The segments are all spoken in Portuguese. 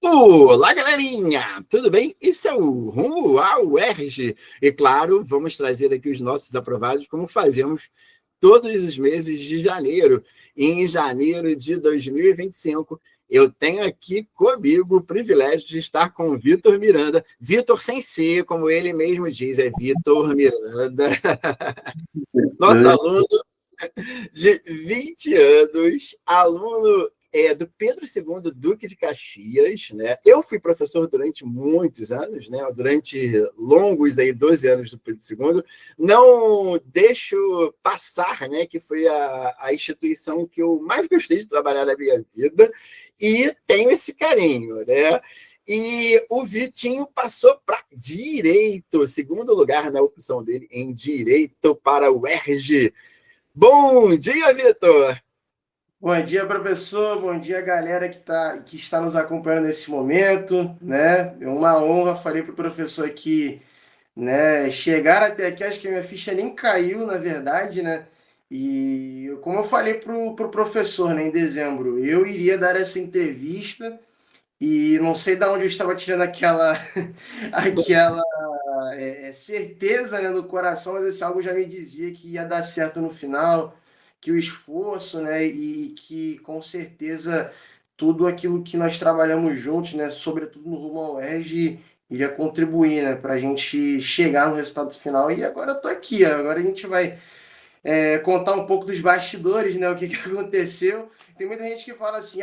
Olá, galerinha! Tudo bem? Esse é o Rumo ao UERJ. E, claro, vamos trazer aqui os nossos aprovados, como fazemos todos os meses de janeiro. E em janeiro de 2025, eu tenho aqui comigo o privilégio de estar com o Vitor Miranda. Vitor sem ser, como ele mesmo diz, é Vitor Miranda. Nosso aluno de 20 anos, aluno do Pedro II Duque de Caxias, né? Eu fui professor durante muitos anos, né? Durante longos 12 anos do Pedro II. Não deixo passar, né? Que foi a instituição que eu mais gostei de trabalhar na minha vida e tenho esse carinho, né? E o Vitinho passou para direito, segundo lugar na opção dele em direito para o UERJ. Bom dia, Vitor! Bom dia, professor. Bom dia, galera que está nos acompanhando nesse momento, né? É uma honra, falei para o professor aqui, né? Chegar até aqui, acho que a minha ficha nem caiu, na verdade, né? E como eu falei pro professor, né, em dezembro, eu iria dar essa entrevista e não sei de onde eu estava tirando aquela, aquela certeza, né, no coração, mas esse algo já me dizia que ia dar certo no final, que o esforço, né, e que com certeza tudo aquilo que nós trabalhamos juntos, né, sobretudo no Rumo ao UERJ, iria contribuir, né, para a gente chegar no resultado final. E agora eu tô aqui, ó, agora a gente vai contar um pouco dos bastidores, né, o que aconteceu. Tem muita gente que fala assim,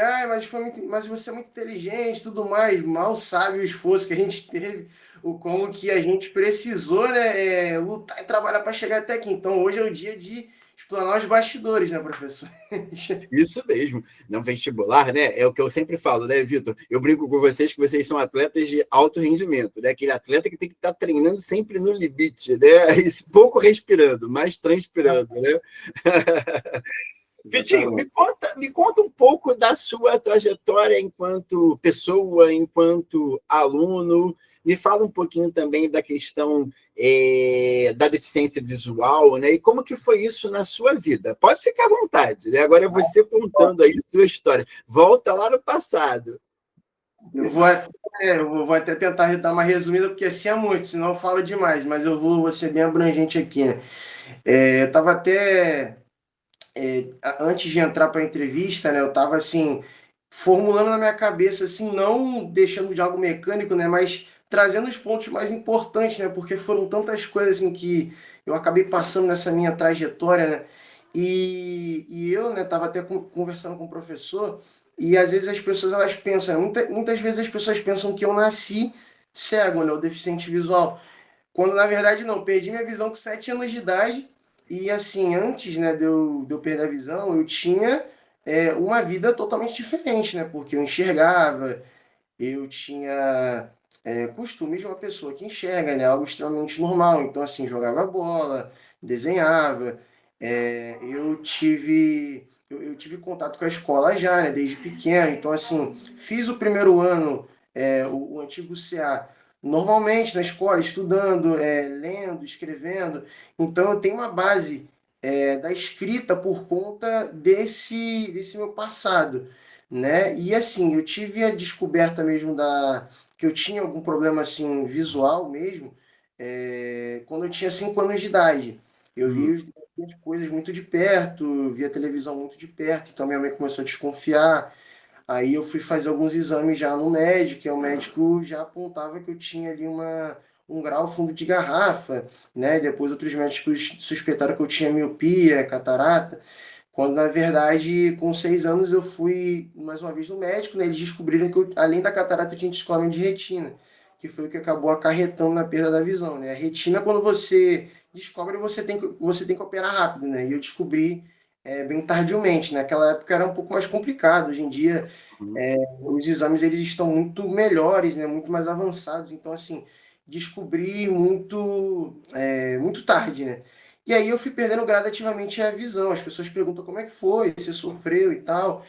mas você é muito inteligente, tudo mais. Mal sabe o esforço que a gente teve, o como que a gente precisou, né, lutar e trabalhar para chegar até aqui. Então hoje é o dia de explanar os bastidores, né, professor? Isso mesmo. Não vestibular, né? É o que eu sempre falo, né, Vitor? Eu brinco com vocês que vocês são atletas de alto rendimento, né? Aquele atleta que tem que estar treinando sempre no limite, né? E pouco respirando, mais transpirando, né? Vitinho, Exatamente. me conta um pouco da sua trajetória enquanto pessoa, enquanto aluno. Me fala um pouquinho também da questão da deficiência visual, né? E como que foi isso na sua vida? Pode ficar à vontade, né? Agora é você contando aí a sua história. Volta lá no passado. Eu vou até tentar dar uma resumida, porque assim é muito, senão eu falo demais, mas vou ser bem abrangente aqui, né? Eu estava até antes de entrar para a entrevista, né, eu estava assim, formulando na minha cabeça, assim, não deixando de algo mecânico, né, mas trazendo os pontos mais importantes, né, porque foram tantas coisas assim, que eu acabei passando nessa minha trajetória, né, e eu, né, estava até conversando com o professor, e às vezes as pessoas elas pensam, né, muitas vezes as pessoas pensam que eu nasci cego, né, ou deficiente visual, quando na verdade não, perdi minha visão com 7 anos de idade. E assim, antes, né, de eu perder a visão, eu tinha uma vida totalmente diferente, né? Porque eu enxergava, eu tinha costumes de uma pessoa que enxerga, né? Algo extremamente normal. Então, assim, jogava bola, desenhava. Eu tive contato com a escola já, né? Desde pequeno. Então, assim, fiz o primeiro ano, o antigo CA, normalmente na escola, estudando, lendo, escrevendo. Então, eu tenho uma base da escrita por conta desse meu passado, né? E assim, eu tive a descoberta mesmo que eu tinha algum problema assim visual mesmo, quando eu tinha 5 anos de idade. Eu vi Hum. as coisas muito de perto, vi a televisão muito de perto, então minha mãe começou a desconfiar. Aí eu fui fazer alguns exames já no médico, e o médico já apontava que eu tinha ali um grau fundo de garrafa, né? Depois outros médicos suspeitaram que eu tinha miopia, catarata. Quando, na verdade, com 6 anos eu fui mais uma vez no médico, né? Eles descobriram que, além da catarata, eu tinha descolamento de retina, que foi o que acabou acarretando na perda da visão, né? A retina, quando você descobre, você tem que operar rápido, né? E eu descobri bem tardiamente. Naquela época era um pouco mais complicado. Hoje em dia, os exames eles estão muito melhores, né? Muito mais avançados. Então, assim, descobri muito tarde, né? E aí eu fui perdendo gradativamente a visão. As pessoas perguntam como é que foi, você sofreu e tal.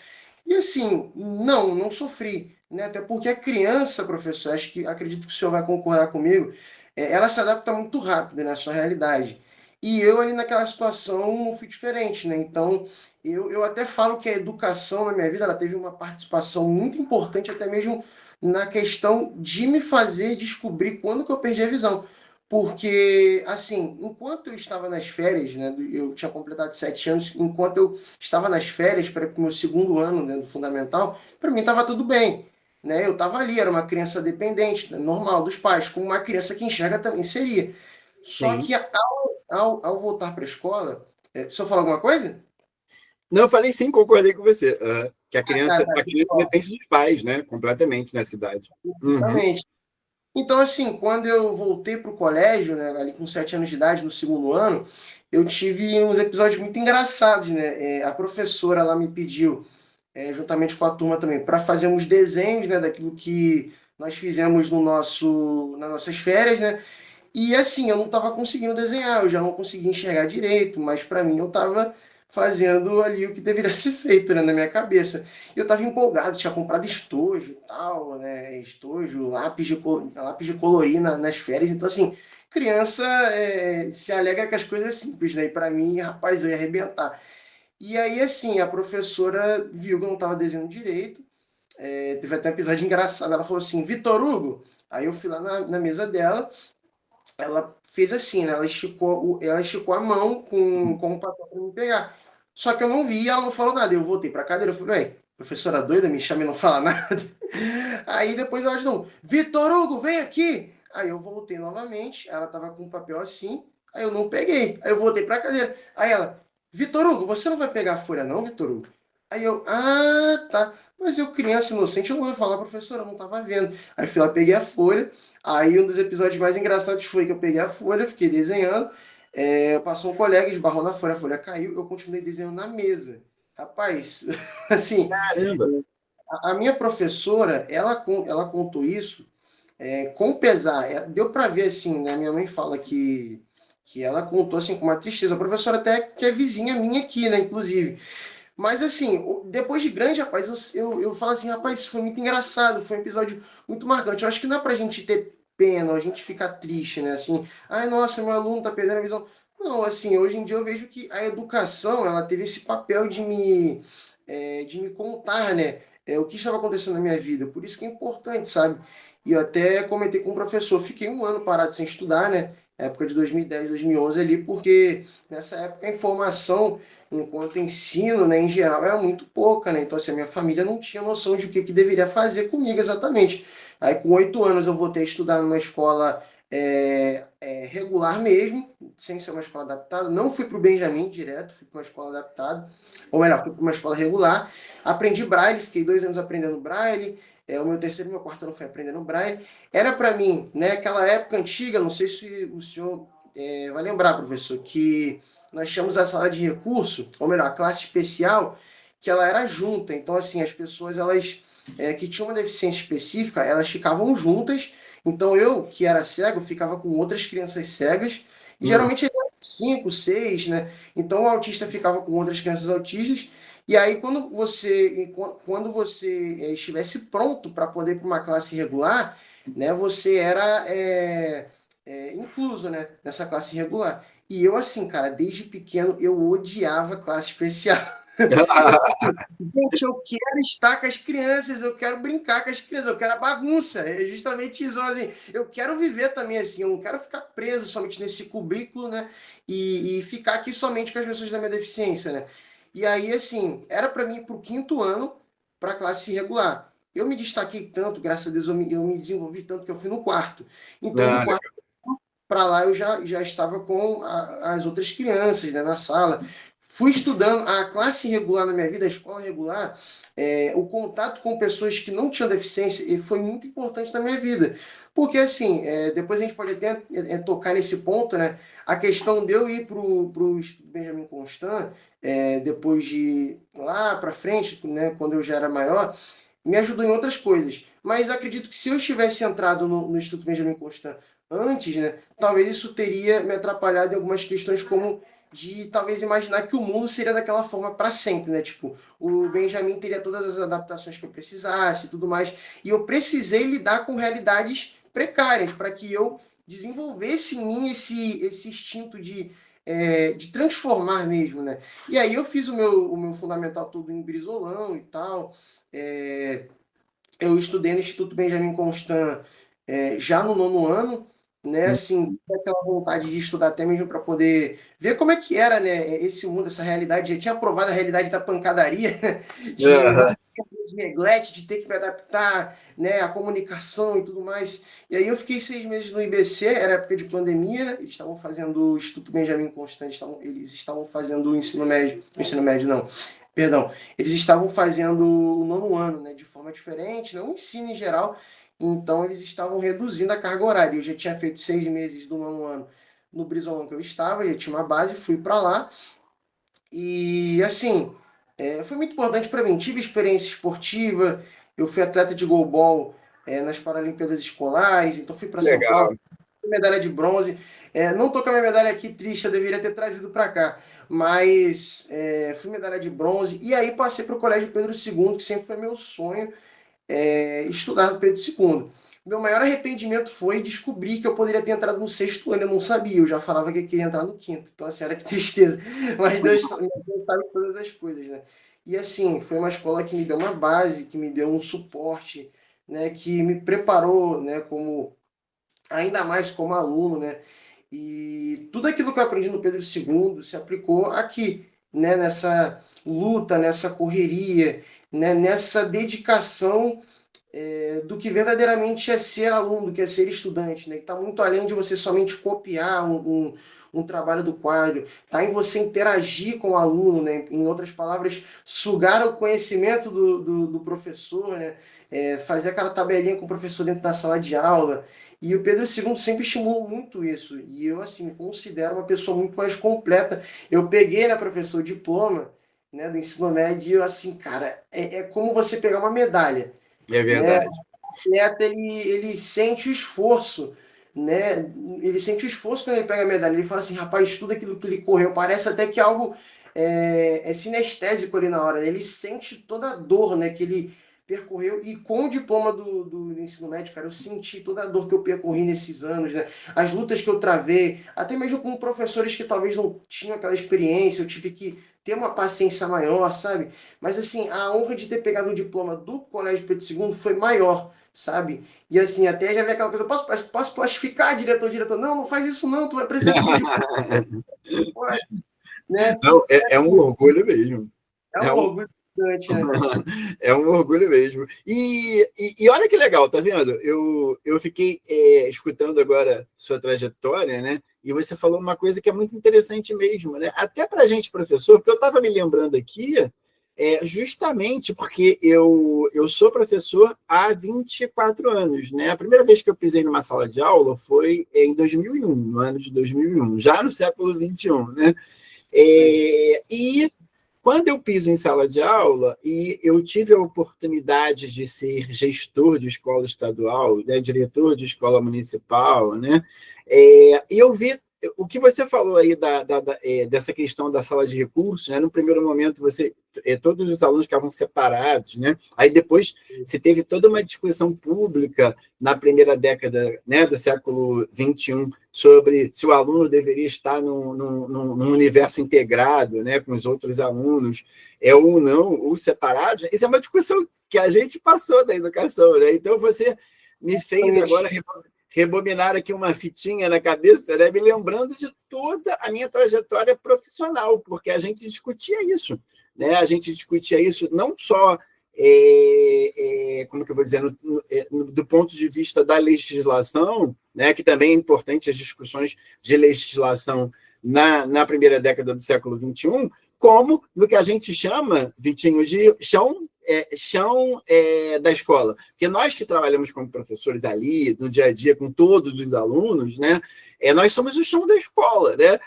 E assim, não sofri, né? Até porque a criança, professor, acredito que o senhor vai concordar comigo, ela se adapta muito rápido, né, à sua realidade. E eu ali naquela situação não fui diferente, né? Então, eu até falo que a educação na minha vida, ela teve uma participação muito importante, até mesmo na questão de me fazer descobrir quando que eu perdi a visão. Porque, assim, enquanto eu estava nas férias, né, eu tinha completado 7 anos, enquanto eu estava nas férias para o meu segundo ano, né, do fundamental, para mim estava tudo bem, né? Eu estava ali, era uma criança dependente, né, normal dos pais, como uma criança que enxerga também seria. Só Sim. que ao voltar para a escola, se eu falar alguma coisa? Não, eu falei sim, concordei com você. Que a Ah, criança, tá, tá, a criança depende dos pais, né? Completamente nessa idade. Uhum. exatamente. Então, assim, quando eu voltei para o colégio, né, ali com 7 anos de idade, no segundo ano, eu tive uns episódios muito engraçados, né? A professora lá me pediu, juntamente com a turma também, para fazer uns desenhos, né, daquilo que nós fizemos nas nossas férias, né? E assim, eu não estava conseguindo desenhar, eu já não conseguia enxergar direito, mas para mim eu estava fazendo ali o que deveria ser feito, né, na minha cabeça. E eu estava empolgado, tinha comprado estojo e tal, né, estojo, lápis de colorir nas férias. Então, assim, criança se alegra com as coisas simples, né? E para mim, rapaz, eu ia arrebentar. E aí, assim, a professora viu que eu não estava desenhando direito, teve até um episódio engraçado, ela falou assim, Vitor Hugo, aí eu fui lá na mesa dela, ela fez assim, né? Ela esticou a mão com o papel para me pegar. Só que eu não vi, ela não falou nada. Eu voltei para a cadeira, eu falei, ué, professora doida, me chama e não fala nada. Aí depois ela disse, não, Vitor Hugo, vem aqui. Aí eu voltei novamente, ela estava com o papel assim, aí eu não peguei. Aí eu voltei para a cadeira. Aí ela, Vitor Hugo, você não vai pegar a folha não, Vitor Hugo? Aí eu, tá. Mas eu, criança inocente, eu não vou falar, professora, eu não estava vendo. Aí fui lá, peguei a folha. Aí um dos episódios mais engraçados foi que eu peguei a folha, fiquei desenhando, passou um colega, esbarrou na folha, a folha caiu, eu continuei desenhando na mesa. Rapaz, assim, Caramba! a minha professora, ela contou isso com pesar. Deu para ver, assim, né? Minha mãe fala que ela contou assim com uma tristeza. A professora até que é vizinha minha aqui, né, inclusive. Mas assim, depois de grande, rapaz, eu falo assim, rapaz, isso foi muito engraçado, foi um episódio muito marcante. Eu acho que não é pra gente ter pena, a gente ficar triste, né? Assim, ai, nossa, meu aluno tá perdendo a visão. Não, assim, hoje em dia eu vejo que a educação, ela teve esse papel de me contar, né? O que estava acontecendo na minha vida. Por isso que é importante, sabe? E eu até comentei com o professor, fiquei um ano parado sem estudar, né? Época de 2010, 2011 ali, porque nessa época a informação enquanto ensino, né, em geral, era muito pouca, né? Então, assim, a minha família não tinha noção de o que deveria fazer comigo exatamente. Aí, com 8 anos, eu voltei a estudar numa escola regular mesmo, sem ser uma escola adaptada. Não fui para o Benjamin direto, fui para uma escola adaptada, ou melhor, fui para uma escola regular. Aprendi braille, fiquei 2 anos aprendendo braille. O meu terceiro e meu quarto ano foi aprendendo braille. Era para mim, né, aquela época antiga, não sei se o senhor vai lembrar, professor, que nós tínhamos a sala de recurso, ou melhor, a classe especial, que ela era junta. Então, assim, as pessoas elas que tinham uma deficiência específica, elas ficavam juntas. Então, eu, que era cego, ficava com outras crianças cegas, e Hum. geralmente eram 5, 6, né? Então, o autista ficava com outras crianças autistas. E aí, quando você estivesse pronto para poder ir para uma classe regular, né, você era incluso, né, nessa classe regular. E eu, assim, cara, desde pequeno eu odiava classe especial. Gente, eu quero estar com as crianças, eu quero brincar com as crianças, eu quero a bagunça. É justamente isso, assim. Eu quero viver também assim, eu não quero ficar preso somente nesse cubículo, né? E ficar aqui somente com as pessoas da minha deficiência, né? E aí, assim, era para mim ir para o quinto ano para a classe regular. Eu me destaquei tanto, graças a Deus, eu me desenvolvi tanto que eu fui no quarto. Então, do Ah, quarto para lá eu já estava com as outras crianças, né, na sala. Fui estudando a classe regular na minha vida, a escola regular, o contato com pessoas que não tinham deficiência e foi muito importante na minha vida. Porque, assim, depois a gente pode até tocar nesse ponto, né? A questão de eu ir para o Instituto Benjamin Constant, depois de lá para frente, né, quando eu já era maior, me ajudou em outras coisas. Mas acredito que se eu tivesse entrado no Instituto Benjamin Constant antes, né, talvez isso teria me atrapalhado em algumas questões como de talvez imaginar que o mundo seria daquela forma para sempre, né? Tipo, o Benjamin teria todas as adaptações que eu precisasse e tudo mais. E eu precisei lidar com realidades precárias para que eu desenvolvesse em mim esse instinto de de transformar mesmo, né? E aí eu fiz o meu fundamental todo em Brizolão e tal. Eu estudei no Instituto Benjamin Constant já no 9º ano, né? Assim, aquela vontade de estudar até mesmo para poder ver como é que era, né? Esse mundo, essa realidade. Já tinha provado a realidade da pancadaria, de não de neglect, de ter que me adaptar, né? A comunicação e tudo mais. E aí eu fiquei 6 meses no IBC, era época de pandemia, né? Eles estavam fazendo o Instituto Benjamin Constant, eles estavam fazendo o ensino médio não, perdão, eles estavam fazendo o 9º ano, né, de forma diferente, não o ensino em geral, então eles estavam reduzindo a carga horária. Eu já tinha feito 6 meses do 9º ano no Brizolão que eu estava, já tinha uma base, fui para lá, e assim, foi muito importante para mim. Tive experiência esportiva, eu fui atleta de goalball nas Paralimpíadas Escolares, então fui para São Paulo, Legal. medalha de bronze. Não estou com a minha medalha aqui triste, eu deveria ter trazido para cá, mas fui medalha de bronze. E aí passei para o Colégio Pedro II, que sempre foi meu sonho, estudar no Pedro II. Meu maior arrependimento foi descobrir que eu poderia ter entrado no 6º ano, eu não sabia, eu já falava que eu queria entrar no 5º, então assim, olha que tristeza, mas Deus sabe todas as coisas, né? E assim, foi uma escola que me deu uma base, que me deu um suporte, né, que me preparou, né, como ainda mais como aluno, né? E tudo aquilo que eu aprendi no Pedro II se aplicou aqui, né? Nessa luta, nessa correria, né? Nessa dedicação do que verdadeiramente é ser aluno, do que é ser estudante, né? Que está muito além de você somente copiar um trabalho do quadro, está em você interagir com o aluno, né? Em outras palavras, sugar o conhecimento do professor, né? Fazer aquela tabelinha com o professor dentro da sala de aula. E o Pedro II sempre estimulou muito isso. E eu, assim, me considero uma pessoa muito mais completa. Eu peguei, né, professor, o diploma, né, do ensino médio, e eu, assim, cara, é como você pegar uma medalha, É né? verdade. O atleta, ele sente o esforço, né? Ele sente o esforço quando ele pega a medalha. Ele fala assim, rapaz, tudo aquilo que ele correu, parece até que algo sinestésico ali na hora, né? Ele sente toda a dor, né, que ele percorreu, e com o diploma do ensino médio, cara, eu senti toda a dor que eu percorri nesses anos, né? As lutas que eu travei, até mesmo com professores que talvez não tinham aquela experiência, eu tive que ter uma paciência maior, sabe? Mas assim, a honra de ter pegado o diploma do Colégio Pedro II foi maior, sabe? E assim, até já vi aquela coisa, posso plastificar, diretor? Não, não faz isso não, tu vai precisar desse diploma, né? Não, é um orgulho mesmo. É É um um, orgulho gigante, né? é um orgulho mesmo. E olha que legal, tá vendo? Eu fiquei escutando agora sua trajetória, né? E você falou uma coisa que é muito interessante mesmo, né? Até para a gente, professor, porque eu estava me lembrando aqui, justamente porque eu sou professor há 24 anos, né? A primeira vez que eu pisei numa sala de aula foi em 2001, no ano de 2001, já no século XXI, né? E quando eu piso em sala de aula e eu tive a oportunidade de ser gestor de escola estadual, né, diretor de escola municipal, né, e eu vi o que você falou aí dessa questão da sala de recursos, né? No primeiro momento, todos os alunos ficavam separados, né? Aí depois se teve toda uma discussão pública na primeira década, né, do século XXI sobre se o aluno deveria estar num universo integrado, né, com os outros alunos, ou não, ou separado. Isso é uma discussão que a gente passou da educação, né? Então você me fez agora rebobinar aqui uma fitinha na cabeça, né, me lembrando de toda a minha trajetória profissional, porque a gente discutia isso, né? A gente discutia isso não só, como que eu vou dizer, do ponto de vista da legislação, né, que também é importante as discussões de legislação na primeira década do século XXI, como no que a gente chama, Vitinho, de chão da escola. Porque nós que trabalhamos como professores ali, no dia a dia, com todos os alunos, né, nós somos o chão da escola. Né?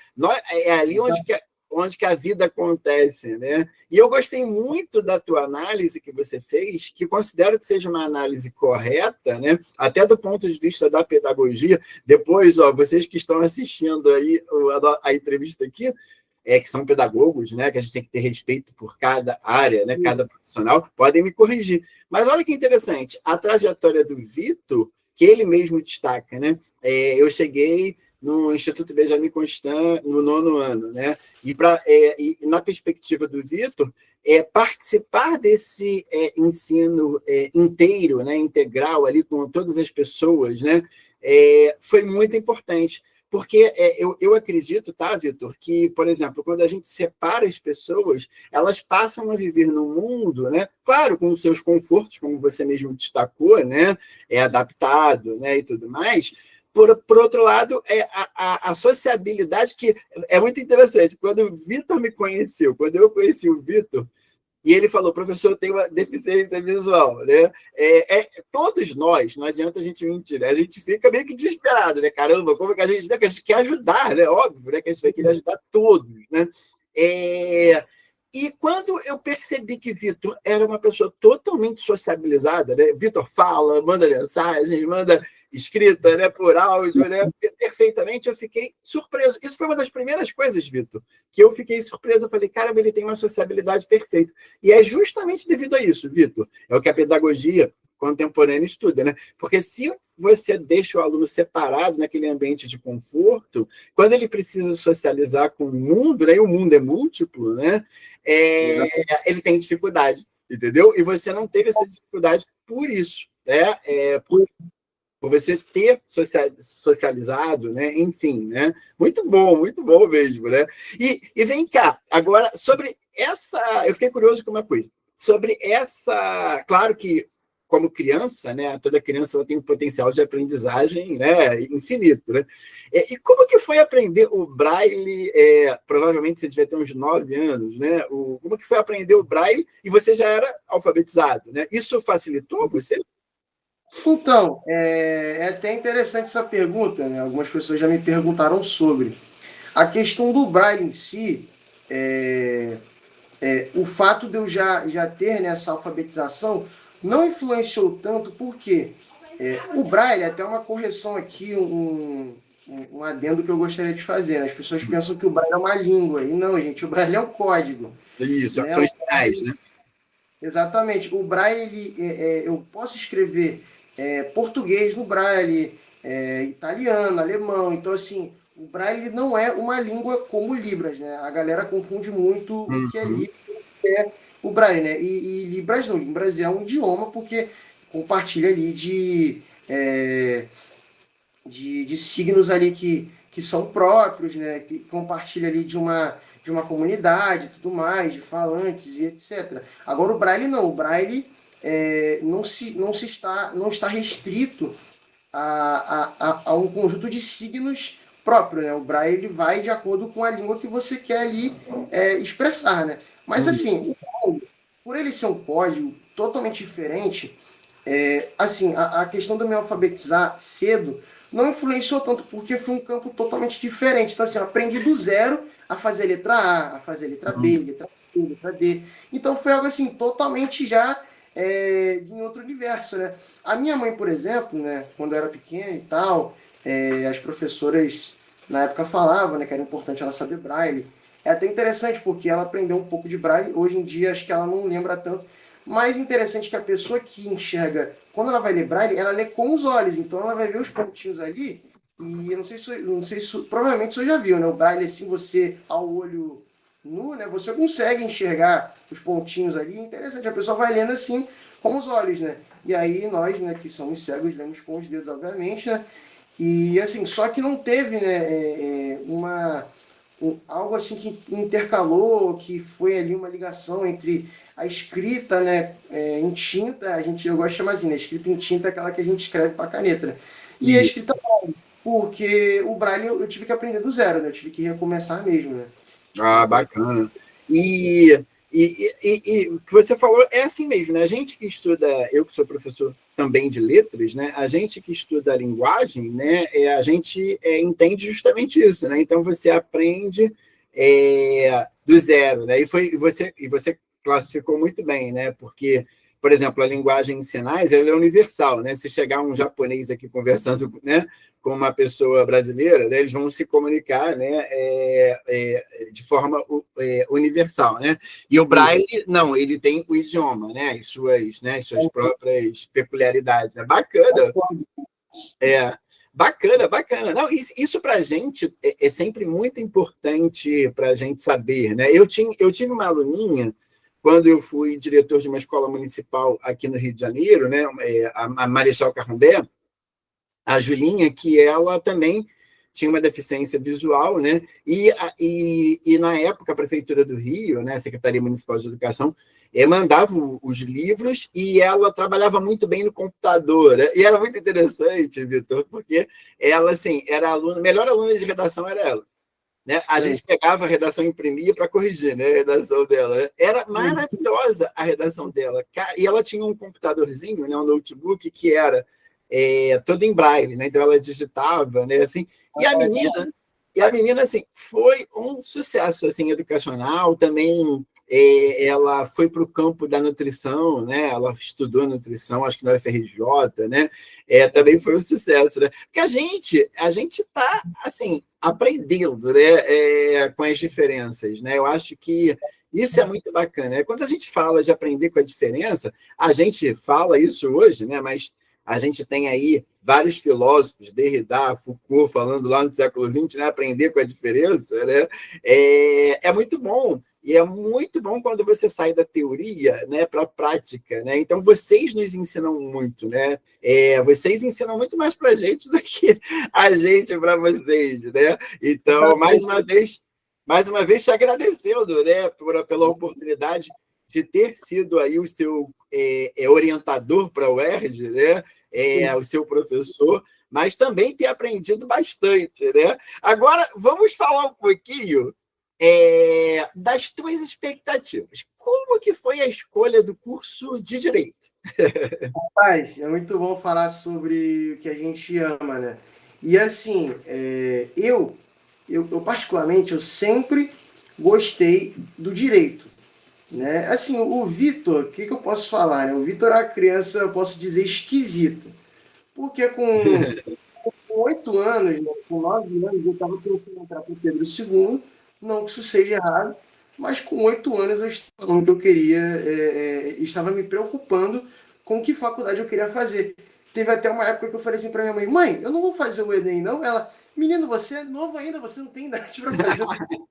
É ali onde que a vida acontece. Né? E eu gostei muito da tua análise que você fez, que considero que seja uma análise correta, né? Até do ponto de vista da pedagogia. Depois, vocês que estão assistindo aí a entrevista aqui, que são pedagogos, né, que a gente tem que ter respeito por cada área, né, cada profissional, podem me corrigir. Mas olha que interessante, a trajetória do Vitor, que ele mesmo destaca, né? Eu cheguei no Instituto Benjamin Constant no 9º ano, né? E na perspectiva do Vitor, participar desse ensino inteiro, né, integral, ali com todas as pessoas, né, foi muito importante. Porque eu acredito, tá, Vitor, que, por exemplo, quando a gente separa as pessoas, elas passam a viver no mundo, né? Claro, com os seus confortos, como você mesmo destacou, né? É adaptado, né? E tudo mais. Por outro lado, a sociabilidade, que é muito interessante. Quando o Vitor me conheceu, quando eu conheci o Vitor, e ele falou, professor, eu tenho uma deficiência visual, né? Todos nós, não adianta a gente mentir, né? A gente fica meio que desesperado, né? Caramba, como é que a gente, né? Que a gente quer ajudar, né? Óbvio, né? Que a gente vai querer ajudar todos, né? E quando eu percebi que Vitor era uma pessoa totalmente sociabilizada, né? Vitor fala, manda mensagens, manda escrita, né, por áudio, né, perfeitamente, eu fiquei surpreso. Isso foi uma das primeiras coisas, Vitor, que eu fiquei surpreso. Eu falei, caramba, ele tem uma sociabilidade perfeita. E é justamente devido a isso, Vitor. É o que a pedagogia contemporânea estuda, né? Porque se você deixa o aluno separado naquele ambiente de conforto, quando ele precisa socializar com o mundo, né, e o mundo é múltiplo, né, ele tem dificuldade, entendeu? E você não teve essa dificuldade por isso, né? Por você ter socializado, né? Enfim, né? Muito bom mesmo, né? E vem cá, agora, sobre essa... Eu fiquei curioso com uma coisa. Sobre essa... Claro que, como criança, né? Toda criança ela tem um potencial de aprendizagem, né? Infinito, né? E como que foi aprender o Braille? Provavelmente você devia ter uns 9 anos, né? Como que foi aprender o Braille e você já era alfabetizado, né? Isso facilitou você? Então, é até interessante essa pergunta, né? Algumas pessoas já me perguntaram sobre. A questão do Braille em si, o fato de eu já ter nessa alfabetização não influenciou tanto, porque o Braille, até uma correção aqui, um adendo que eu gostaria de fazer, né? As pessoas pensam que o Braille é uma língua, e não, gente, o Braille é um código. Isso, Né? são os sinais, né? Exatamente. O Braille, eu posso escrever português no Braille, italiano, alemão. Então, assim, o Braille não é uma língua como Libras, né? A galera confunde muito o que é Libras e é o Braille, né? E Libras não. Libras é um idioma porque compartilha ali de signos ali que são próprios, né? Que compartilha ali de uma comunidade, tudo mais, de falantes e etc. Agora o Braille não, o Braille não está restrito a um conjunto de signos próprio, né? O Braille ele vai de acordo com a língua que você quer ali expressar, né? Mas assim, o Braille, por ele ser um código totalmente diferente, assim, a questão de me alfabetizar cedo não influenciou tanto, porque foi um campo totalmente diferente. Então, assim, eu aprendi do zero a fazer letra A, a fazer letra B, letra C, letra D. Então, foi algo, assim, totalmente já em outro universo, né? A minha mãe, por exemplo, né, quando eu era pequena e tal, as professoras, na época, falavam, né, que era importante ela saber Braille. É até interessante, porque ela aprendeu um pouco de Braille. Hoje em dia, acho que ela não lembra tanto. Mais interessante que a pessoa que enxerga, quando ela vai ler Braille, ela lê com os olhos. Então ela vai ver os pontinhos ali. E eu não sei se provavelmente você já viu, né? O Braille, assim, você, ao olho nu, né? Você consegue enxergar os pontinhos ali. Interessante, a pessoa vai lendo assim com os olhos, né? E aí nós, né, que somos cegos, lemos com os dedos, obviamente, né? E assim, só que não teve, né, algo assim que intercalou, que foi ali uma ligação entre a escrita, né, em tinta, eu gosto de chamar assim, né, escrita em tinta é aquela que a gente escreve com a caneta, né, e a escrita Braille, porque o Braille eu tive que aprender do zero, né, eu tive que recomeçar mesmo, né. Ah, bacana. E o que você falou é assim mesmo, né? A gente que estuda, eu que sou professor também de letras, né? A gente que estuda a linguagem, né? A gente entende justamente isso, né? Então você aprende do zero, né? E você classificou muito bem, né? Porque, por exemplo, a linguagem em sinais ela é universal, né? Se chegar um japonês aqui conversando, né, com uma pessoa brasileira, né, eles vão se comunicar, né, de forma universal, né? E o Braille, não, ele tem o idioma, né, as suas próprias peculiaridades. É bacana. Bacana, bacana. Não, isso para a gente é sempre muito importante para a gente saber, né? Eu tive uma aluninha, quando eu fui diretor de uma escola municipal aqui no Rio de Janeiro, né? A Marechal Carrambé, a Julinha, que ela também tinha uma deficiência visual, né? E na época, a Prefeitura do Rio, né, a Secretaria Municipal de Educação, mandava os livros e ela trabalhava muito bem no computador, né? E era muito interessante, Vitor, porque ela, assim, era a aluna, melhor aluna de redação era ela. Né? A gente pegava a redação e imprimia para corrigir, né, a redação dela. Né? Era maravilhosa a redação dela. E ela tinha um computadorzinho, né, um notebook, que era todo em braille, né? Então ela digitava, né, assim. E a menina assim, foi um sucesso assim, educacional, também ela foi para o campo da nutrição, né? Ela estudou nutrição, acho que na UFRJ, né? Também foi um sucesso, né? Porque a gente está assim, aprendendo, né? Com as diferenças, né? Eu acho que isso é muito bacana. Quando a gente fala de aprender com a diferença, a gente fala isso hoje, né? Mas a gente tem aí vários filósofos, Derrida, Foucault, falando lá no século XX, né? Aprender com a diferença, né? É muito bom. E é muito bom quando você sai da teoria, né, para a prática, né? Então, vocês nos ensinam muito, né? Vocês ensinam muito mais para a gente do que a gente para vocês, né? Então, mais uma vez te agradecendo, né, pela oportunidade de ter sido aí o seu orientador para o UERJ, né? O seu professor, mas também ter aprendido bastante, né? Agora, vamos falar um pouquinho das tuas expectativas. Como que foi a escolha do curso de Direito? Rapaz, é muito bom falar sobre o que a gente ama, né? E assim, eu particularmente, eu sempre gostei do direito, né? Assim, o Vitor, o que eu posso falar, né? O Vitor é uma criança, eu posso dizer, esquisita. Porque com 8 anos, né, com 9 anos, eu estava pensando em entrar para o Pedro II, não que isso seja errado, mas com 8 anos eu estava falando que eu queria, estava me preocupando com que faculdade eu queria fazer. Teve até uma época que eu falei assim para minha mãe: mãe, eu não vou fazer o Enem, não. Ela: menino, você é novo ainda, você não tem idade para fazer o Enem.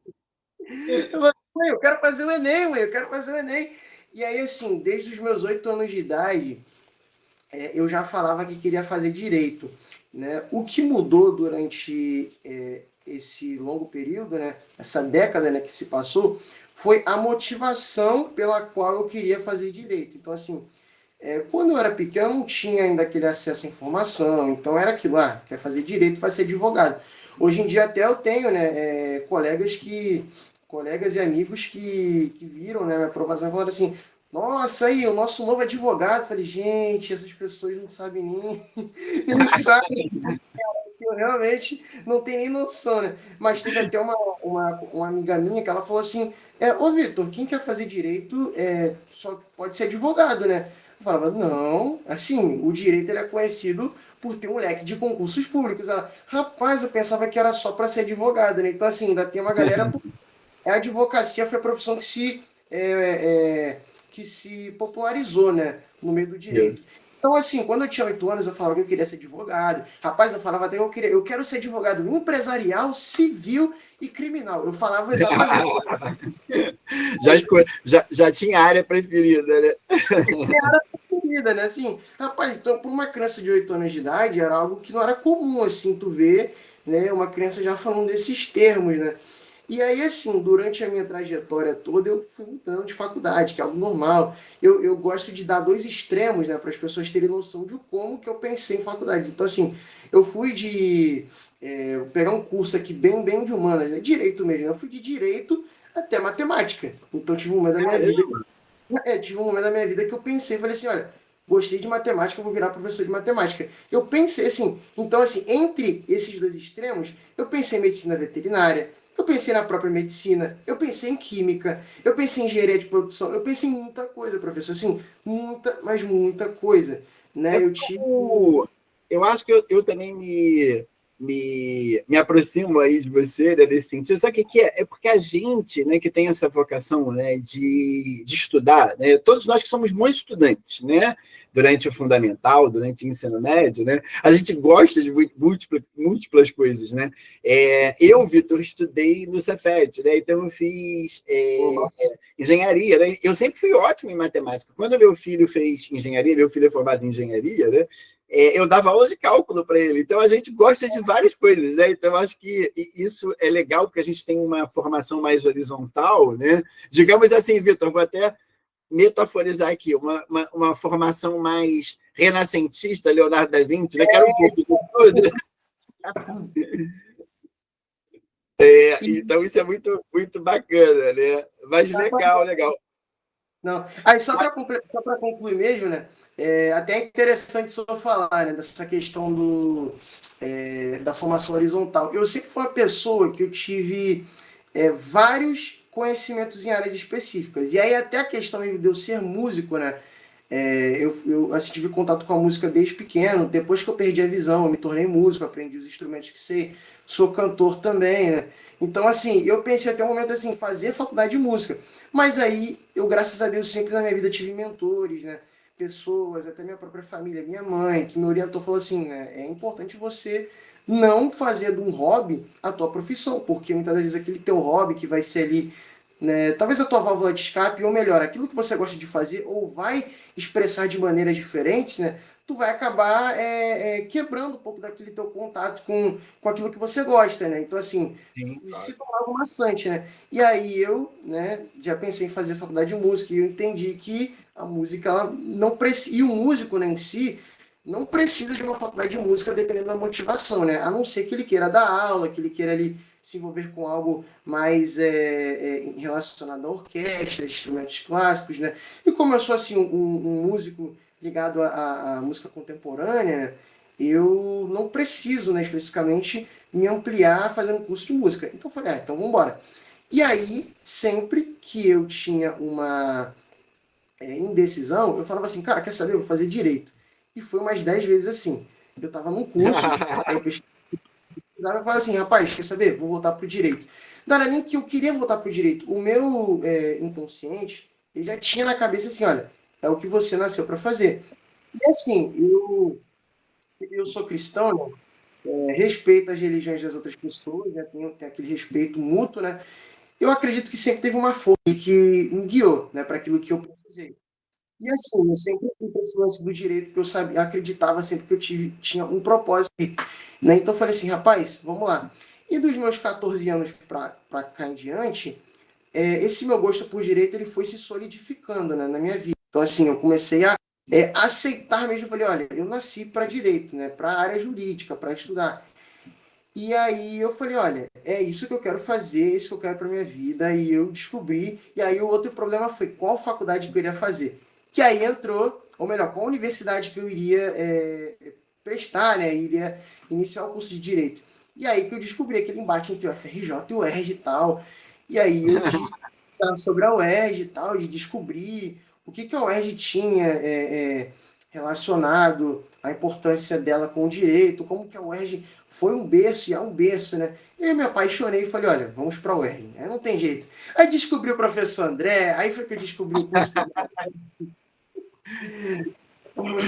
Eu falei: mãe, eu quero fazer o Enem, mãe, eu quero fazer o Enem. E aí, assim, desde os meus 8 anos de idade, eu já falava que queria fazer direito. Né? O que mudou durante esse longo período, né, essa década, né, que se passou, foi a motivação pela qual eu queria fazer direito. Então, assim, quando eu era pequeno, eu não tinha ainda aquele acesso à informação, então era aquilo, quer fazer direito, vai ser advogado. Hoje em dia até eu tenho, né, colegas e amigos que viram, né, minha aprovação e falaram assim: nossa, aí, o nosso novo advogado. Eu falei: gente, essas pessoas não sabem nem, nem sabem, eu realmente não tenho nem noção, né? Mas teve até uma amiga minha que ela falou assim: ô Vitor, quem quer fazer direito só pode ser advogado, né? Eu falava: não, assim, o direito ele é conhecido por ter um leque de concursos públicos. Ela: rapaz, eu pensava que era só para ser advogado, né? Então, assim, ainda tem uma galera. A advocacia foi a profissão que se popularizou, né, no meio do direito. Então, assim, quando eu tinha 8 anos, eu falava que eu queria ser advogado. Rapaz, eu falava até que eu quero ser advogado empresarial, civil e criminal. Eu falava exatamente. já tinha área preferida, né? Minha área preferida, né? Assim, rapaz, então, por uma criança de 8 anos de idade, era algo que não era comum, assim, tu ver, né, uma criança já falando desses termos, né? E aí, assim, durante a minha trajetória toda, eu fui mudando de faculdade, que é algo normal. Eu gosto de dar dois extremos, né, para as pessoas terem noção de como que eu pensei em faculdade. Então, assim, eu fui pegar um curso aqui bem de humanas, né, direito mesmo. Eu fui de direito até matemática. Então, tive um momento da minha vida... tive um momento da minha vida que eu pensei, falei assim: olha, gostei de matemática, eu vou virar professor de matemática. Eu pensei assim, então assim, entre esses dois extremos, eu pensei em medicina veterinária, eu pensei na própria medicina, eu pensei em química, eu pensei em engenharia de produção, eu pensei em muita coisa, professor, assim, muita, mas muita coisa, né? Eu acho que eu também me aproximo aí de você, né, nesse sentido. Sabe o que é? É porque a gente, né, que tem essa vocação, né, de estudar, né, todos nós que somos bons estudantes, né, durante o fundamental, durante o ensino médio, né? A gente gosta de múltiplas coisas, né? Eu, Vitor, estudei no Cefet, né? Então eu fiz engenharia, né? Eu sempre fui ótimo em matemática. Quando meu filho fez engenharia, meu filho é formado em engenharia, né? Eu dava aula de cálculo para ele. Então, a gente gosta de várias coisas, né? Então, acho que isso é legal, porque a gente tem uma formação mais horizontal, né? Digamos assim, Vitor, vou até metaforizar aqui, uma formação mais renascentista, Leonardo da Vinci, né? Que era um pouco de tudo. Então, isso é muito, muito bacana, né? Mas legal, legal. Não. Aí, só para concluir mesmo, né? Até é interessante só falar, né, dessa questão da formação horizontal. Eu sempre fui uma pessoa que eu tive vários conhecimentos em áreas específicas. E aí, até a questão de eu ser músico, né? Eu assim, tive contato com a música desde pequeno. Depois que eu perdi a visão, eu me tornei músico, aprendi os instrumentos que sei. Sou cantor também, né? Então, assim, eu pensei até um momento assim, fazer faculdade de música. Mas aí, eu, graças a Deus, sempre na minha vida tive mentores, né? Pessoas, até minha própria família, minha mãe, que me orientou, falou assim, né? É importante você não fazer de um hobby a tua profissão, porque muitas vezes aquele teu hobby que vai ser ali, né, talvez a tua válvula de escape, ou melhor, aquilo que você gosta de fazer, ou vai expressar de maneiras diferentes, né? Tu vai acabar quebrando um pouco daquele teu contato com aquilo que você gosta, né? Então, assim, Sim, se claro. tornar algo maçante, né? E aí eu, né, já pensei em fazer faculdade de música e eu entendi que a música, ela não precisa, e o músico, né, em si, não precisa de uma faculdade de música dependendo da motivação, né? A não ser que ele queira dar aula, que ele queira ali se envolver com algo mais relacionado à orquestra, instrumentos clássicos, né? E como eu sou assim um músico ligado à música contemporânea, eu não preciso, né, especificamente me ampliar fazendo curso de música. Então eu falei, então vamos embora. E aí, sempre que eu tinha uma indecisão, eu falava assim, cara, quer saber? Eu vou fazer direito. E foi umas 10 vezes assim. Eu estava num curso, aí eu pesquisava e falava assim, rapaz, quer saber? Vou voltar pro direito. Não era nem que eu queria voltar pro direito. O meu inconsciente, ele já tinha na cabeça assim, olha, é o que você nasceu para fazer. E assim, eu sou cristão, né? Respeito as religiões das outras pessoas, né? Tem aquele respeito mútuo, né? Eu acredito que sempre teve uma força que me guiou, né, para aquilo que eu precisei. E assim, eu sempre fui para esse lance do direito, porque eu sabia, acreditava sempre que tinha um propósito. Né? Então eu falei assim, rapaz, vamos lá. E dos meus 14 anos para cá em diante, esse meu gosto por direito ele foi se solidificando, né, na minha vida. Então assim, eu comecei a aceitar mesmo, eu falei, olha, eu nasci para direito, né, para a área jurídica, para estudar. E aí eu falei, olha, é isso que eu quero fazer, é isso que eu quero para minha vida. E eu descobri. E aí o outro problema foi qual faculdade que eu iria fazer. Que aí entrou, ou melhor, qual universidade que eu iria prestar, né? Iria iniciar o curso de Direito. E aí que eu descobri aquele embate entre o FRJ e o UERJ e tal. E aí eu tive sobre a UERJ e tal, de descobrir o que a UERJ tinha relacionado à importância dela com o direito, como que a UERJ foi um berço e é um berço, né? E aí me apaixonei e falei, olha, vamos para a UERJ. Aí não tem jeito. Aí descobri o professor André, aí foi que eu descobri o curso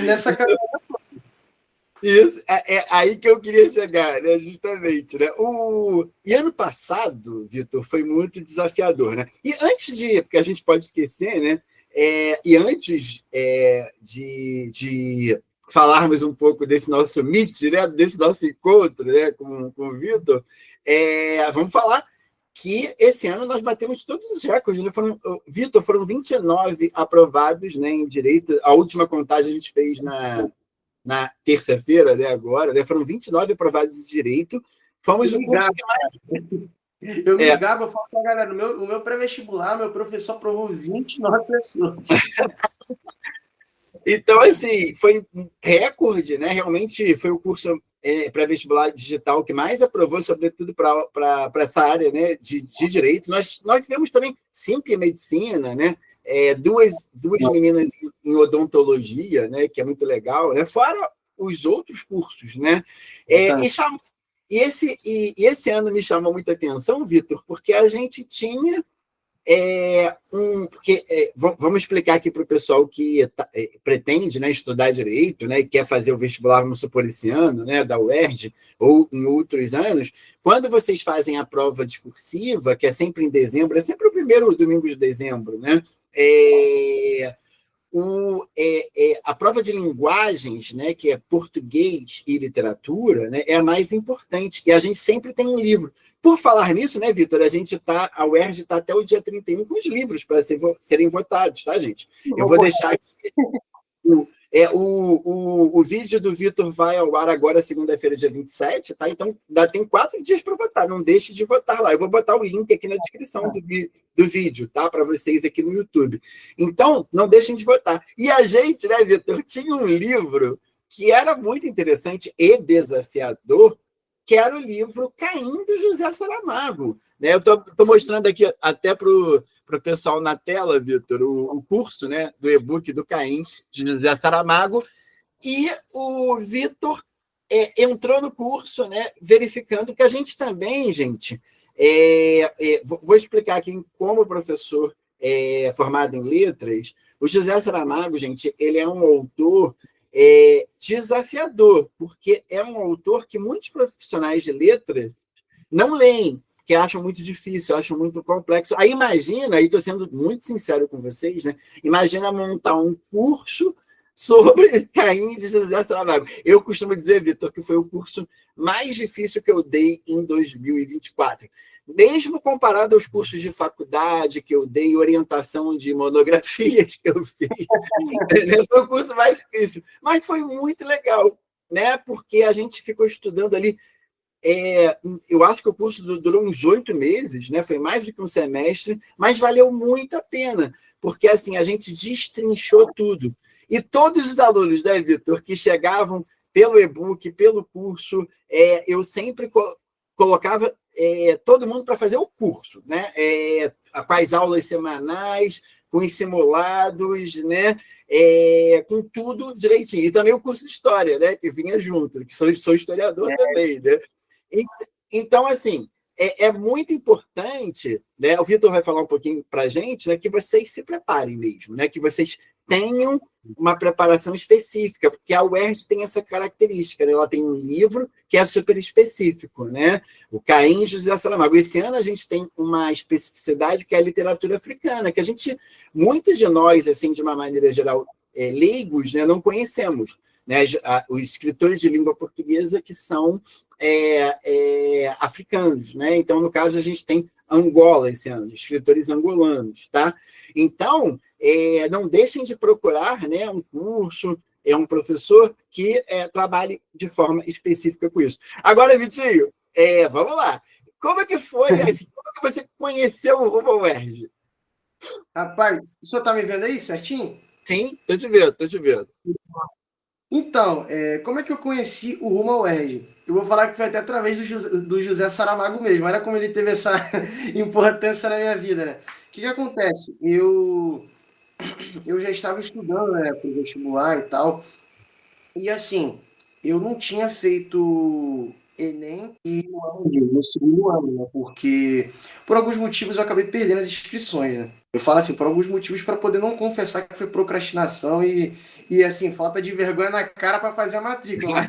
nessa caminhada. Isso, é aí que eu queria chegar, né? Justamente, né? E ano passado, Vitor, foi muito desafiador, né? E antes de, porque a gente pode esquecer, né? E antes de falarmos um pouco desse nosso meet, né? Desse nosso encontro, né? Com o Vitor, vamos falar que esse ano nós batemos todos os recordes, né? Vitor, foram 29 aprovados, né, em direito. A última contagem a gente fez na terça-feira, né, agora, né, foram 29 aprovados de direito. Fomos o curso que mais. Eu me gabo, eu falo pra galera, o meu pré-vestibular, meu professor aprovou 29 pessoas. Então, assim, foi um recorde, né? Realmente foi o curso pré-vestibular digital que mais aprovou, sobretudo para essa área, né, de direito. Nós tivemos também 5 em medicina, né? Duas meninas em odontologia, né? Que é muito legal, né? Fora os outros cursos, né? E esse ano me chamou muita atenção, Vitor, porque a gente tinha Porque vamos explicar aqui para o pessoal que pretende, né, estudar direito, né, e quer fazer o vestibular, vamos supor, esse ano, né, da UERJ, ou em outros anos. Quando vocês fazem a prova discursiva, que é sempre em dezembro, é sempre o primeiro domingo de dezembro, né? A prova de linguagens, né, que é português e literatura, né, é a mais importante. E a gente sempre tem um livro. Por falar nisso, né, Vitor, a UERJ está até o dia 31 com os livros para serem votados, tá, gente? Eu vou deixar aqui. O vídeo do Vitor vai ao ar agora, segunda-feira, dia 27, tá? Então, tem 4 dias para votar. Não deixe de votar lá. Eu vou botar o link aqui na descrição do vídeo, tá? Para vocês aqui no YouTube. Então, não deixem de votar. E a gente, né, Vitor, tinha um livro que era muito interessante e desafiador, que era o livro Caim, do José Saramago. Né? Eu estou mostrando aqui até para o pessoal na tela, Vitor, o curso, né, do e-book do Caim, de José Saramago, e o Vitor entrou no curso, né, verificando que a gente também, gente, vou explicar aqui como professor formado em letras, o José Saramago, gente, ele é um autor desafiador, porque é um autor que muitos profissionais de letras não leem, que acham muito difícil, acham muito complexo. Aí imagina, aí estou sendo muito sincero com vocês, né? Imagina montar um curso sobre Caim de José Saramago. Eu costumo dizer, Vitor, que foi o curso mais difícil que eu dei em 2024. Mesmo comparado aos cursos de faculdade que eu dei, orientação de monografias que eu fiz, foi o curso mais difícil. Mas foi muito legal, né? Porque a gente ficou estudando ali. Eu acho que o curso durou uns 8 meses, né? Foi mais do que um semestre, mas valeu muito a pena, porque assim a gente destrinchou tudo. E todos os alunos, né, Vitor, que chegavam pelo e-book, pelo curso, eu sempre colocava todo mundo para fazer o curso, né? Com as aulas semanais, com os simulados, né? Com tudo direitinho. E também o curso de História, né? Que vinha junto, que sou historiador também, né? Então, assim, é muito importante, né? O Vitor vai falar um pouquinho para a gente, né, que vocês se preparem mesmo, né? Que vocês tenham uma preparação específica, porque a UERJ tem essa característica, né? Ela tem um livro que é super específico, né? O Caim José Saramago. Esse ano a gente tem uma especificidade que é a literatura africana, que muitos de nós, assim, de uma maneira geral, leigos, né, não conhecemos. Né, os escritores de língua portuguesa que são africanos, né? Então, no caso, a gente tem Angola esse ano, escritores angolanos, tá? Então, não deixem de procurar, né, um curso, um professor que trabalhe de forma específica com isso. Agora, Vitinho, vamos lá. Como é que foi? Assim, como é que você conheceu o Rumo ao UERJ? Rapaz, o senhor está me vendo aí certinho? Sim, estou te vendo, estou te vendo. Então, como é que eu conheci o Rumo ao UERJ? Eu vou falar que foi até através do José Saramago mesmo. Olha como ele teve essa importância na minha vida, né? O que acontece? Eu já estava estudando, né, para o vestibular e tal. E assim, eu não tinha feito Enem e no segundo ano, né? Porque por alguns motivos eu acabei perdendo as inscrições, né? Eu falo assim, por alguns motivos para poder não confessar que foi procrastinação e assim, falta de vergonha na cara para fazer a matrícula.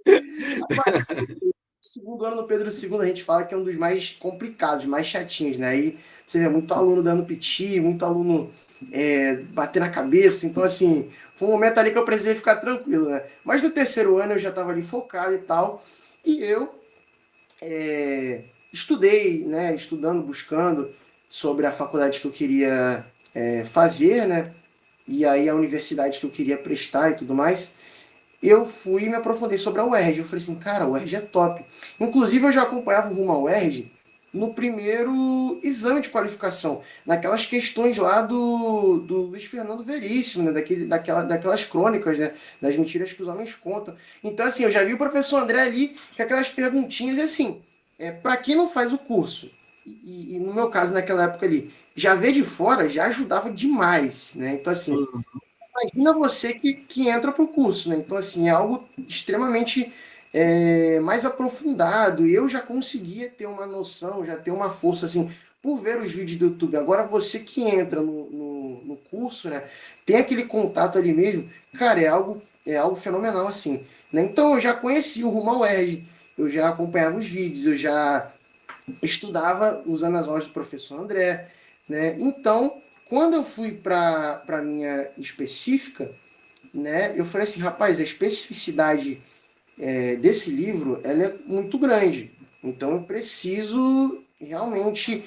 O segundo ano no Pedro II a gente fala que é um dos mais complicados, mais chatinhos, né? Aí você vê muito aluno dando piti, muito aluno bater na cabeça. Então, assim, foi um momento ali que eu precisei ficar tranquilo, né? Mas no terceiro ano eu já estava ali focado e tal. E eu estudei, né? Estudando, buscando sobre a faculdade que eu queria fazer, né? E aí a universidade que eu queria prestar e tudo mais. Eu fui e me aprofundei sobre a UERJ. Eu falei assim, cara, a UERJ é top. Inclusive, eu já acompanhava o Rumo à UERJ no primeiro exame de qualificação, naquelas questões lá do Luiz Fernando Veríssimo, né? Daquelas crônicas, né? Das mentiras que os homens contam. Então, assim, eu já vi o professor André ali com aquelas perguntinhas, e assim, para quem não faz o curso, e no meu caso, naquela época ali, já ver de fora já ajudava demais, né? Então, assim, imagina você que entra para o curso, né? Então, assim, é algo extremamente mais aprofundado. E eu já conseguia ter uma noção, já ter uma força, assim, por ver os vídeos do YouTube. Agora, você que entra no curso, né, tem aquele contato ali mesmo, cara, é algo fenomenal, assim. Né? Então, eu já conheci o Rumo ao UERJ, eu já acompanhava os vídeos, eu já estudava usando as aulas do professor André, né? Então, quando eu fui para a minha específica, né, eu falei assim, rapaz, a especificidade desse livro ela é muito grande. Então, eu preciso realmente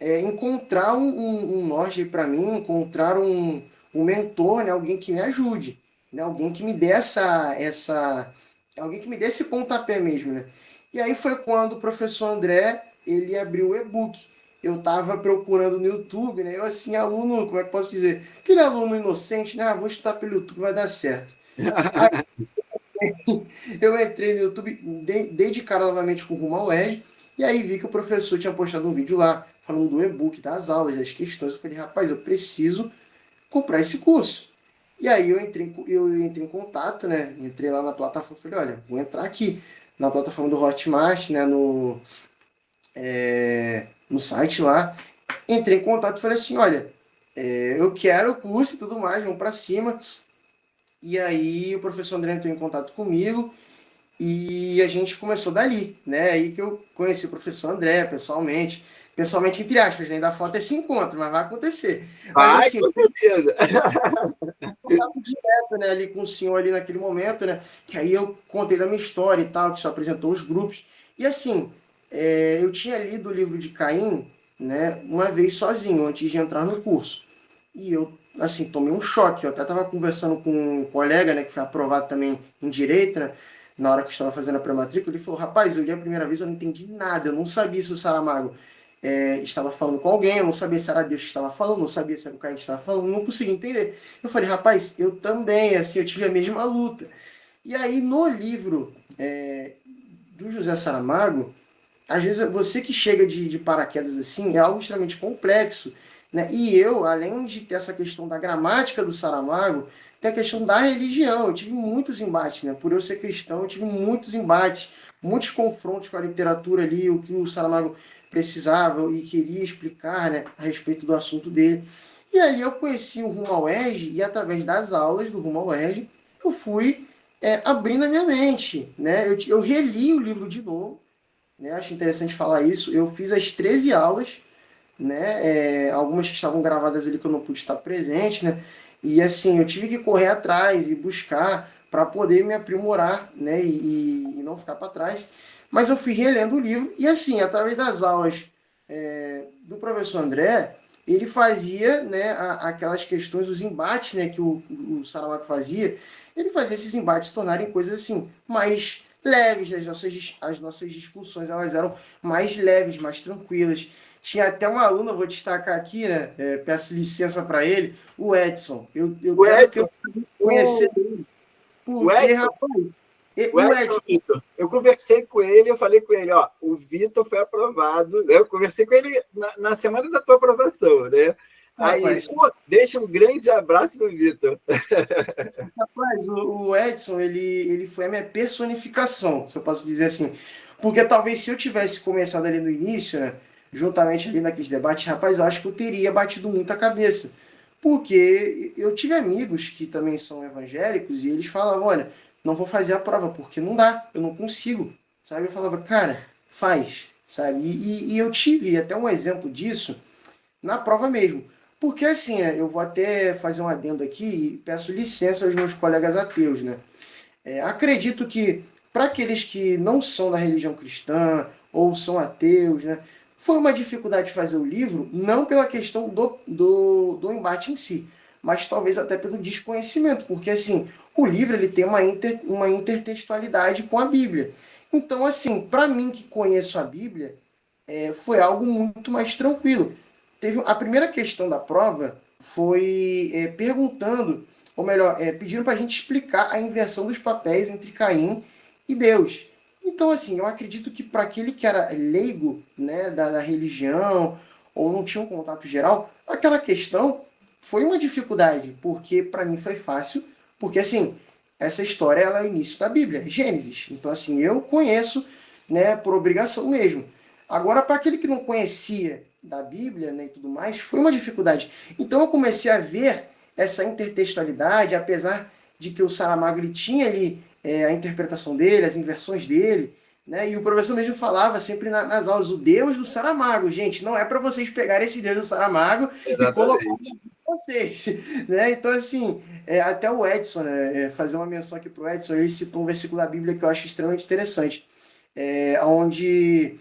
encontrar um norte para mim, encontrar um mentor, né, alguém que me ajude, né, alguém que me dê alguém que me dê esse pontapé mesmo, né? E aí foi quando o professor André, ele abriu o e-book. Eu estava procurando no YouTube, né? Eu assim, aluno, como é que posso dizer? Aquele aluno inocente, né? Vou estudar pelo YouTube, vai dar certo. Aí eu entrei no YouTube, dei de cara novamente com o Rumo ao UERJ, e aí vi que o professor tinha postado um vídeo lá, falando do e-book, das aulas, das questões. Eu falei, rapaz, eu preciso comprar esse curso. E aí eu entrei em contato, né? Entrei lá na plataforma, falei, olha, vou entrar aqui na plataforma do Hotmart, né? No site lá. Entrei em contato e falei assim, olha, eu quero o curso e tudo mais, vamos para cima. E aí o professor André entrou em contato comigo e a gente começou dali, né? Aí que eu conheci o professor André pessoalmente. Pessoalmente, entre aspas, né? Ainda falta esse encontro, mas vai acontecer. Mas Ai, assim, com certeza. contato direto, né, ali com o senhor ali naquele momento, né? Que aí eu contei da minha história e tal, que só apresentou os grupos. E assim, eu tinha lido o livro de Caim, né, uma vez sozinho, antes de entrar no curso. E eu, assim, tomei um choque. Eu até estava conversando com um colega, né, que foi aprovado também em Direito, né, na hora que eu estava fazendo a pré-matrícula. Ele falou, rapaz, eu li a primeira vez, eu não entendi nada. Eu não sabia se o Saramago estava falando com alguém, eu não sabia se era Deus que estava falando, não sabia se era o Caim que estava falando, não conseguia entender. Eu falei, rapaz, eu também, assim, eu tive a mesma luta. E aí, no livro do José Saramago, às vezes você que chega de paraquedas assim, é algo extremamente complexo, né? E eu, além de ter essa questão da gramática do Saramago, tem a questão da religião. Eu tive muitos embates, né? Por eu ser cristão, eu tive muitos embates, muitos confrontos com a literatura ali, o que o Saramago precisava e queria explicar, né, a respeito do assunto dele. E ali eu conheci o Rumo ao UERJ e através das aulas do Rumo ao UERJ, eu fui abrindo a minha mente, né? Eu reli o livro de novo, né? Acho interessante falar isso. Eu fiz as 13 aulas, né? Algumas que estavam gravadas ali que eu não pude estar presente, né? E assim, eu tive que correr atrás e buscar para poder me aprimorar, né? E não ficar para trás. Mas eu fui relendo o livro e assim, através das aulas do professor André, ele fazia, né, aquelas questões, os embates, né, que o Saramago fazia, ele fazia esses embates se tornarem coisas assim mais leves, as nossas discussões elas eram mais leves, mais tranquilas. Tinha até um aluno, eu vou destacar aqui, né? Peço licença para ele, o Edson. Eu O quero ter Edson, o prazer de conhecer o, ele, o porque, Edson, rapaz, o o Edson, Edson, Vitor, eu conversei com ele, eu falei com ele, ó, o Vitor foi aprovado, né? Eu conversei com ele na semana da tua aprovação, né? Aí ele, rapaz, pô, deixa um grande abraço no Vitor. Rapaz, o Edson, ele foi a minha personificação, se eu posso dizer assim. Porque talvez se eu tivesse começado ali no início, né, juntamente ali naqueles debates, rapaz, eu acho que eu teria batido muita cabeça. Porque eu tive amigos que também são evangélicos e eles falavam, olha, não vou fazer a prova porque não dá, eu não consigo, sabe? Eu falava, cara, faz, sabe? E eu tive até um exemplo disso na prova mesmo. Porque assim, né, eu vou até fazer um adendo aqui e peço licença aos meus colegas ateus, né? Acredito que para aqueles que não são da religião cristã ou são ateus, né, foi uma dificuldade fazer o livro, não pela questão do embate em si, mas talvez até pelo desconhecimento, porque assim, o livro ele tem uma intertextualidade com a Bíblia. Então, assim, para mim que conheço a Bíblia, foi algo muito mais tranquilo. A primeira questão da prova foi perguntando, ou melhor, pedindo para a gente explicar a inversão dos papéis entre Caim e Deus. Então, assim, eu acredito que para aquele que era leigo, né, da religião, ou não tinha um contato geral, aquela questão foi uma dificuldade, porque para mim foi fácil, porque assim, essa história ela é o início da Bíblia, Gênesis. Então, assim, eu conheço, né, por obrigação mesmo. Agora, para aquele que não conhecia da Bíblia, né, e tudo mais, foi uma dificuldade. Então eu comecei a ver essa intertextualidade, apesar de que o Saramago ele tinha ali a interpretação dele, as inversões dele, né? E o professor mesmo falava sempre nas aulas, o Deus do Saramago. Gente, não é para vocês pegarem esse Deus do Saramago e colocar Exatamente. vocês, né? Então, assim, até o Edson, né, fazer uma menção aqui para o Edson, ele citou um versículo da Bíblia que eu acho extremamente interessante, onde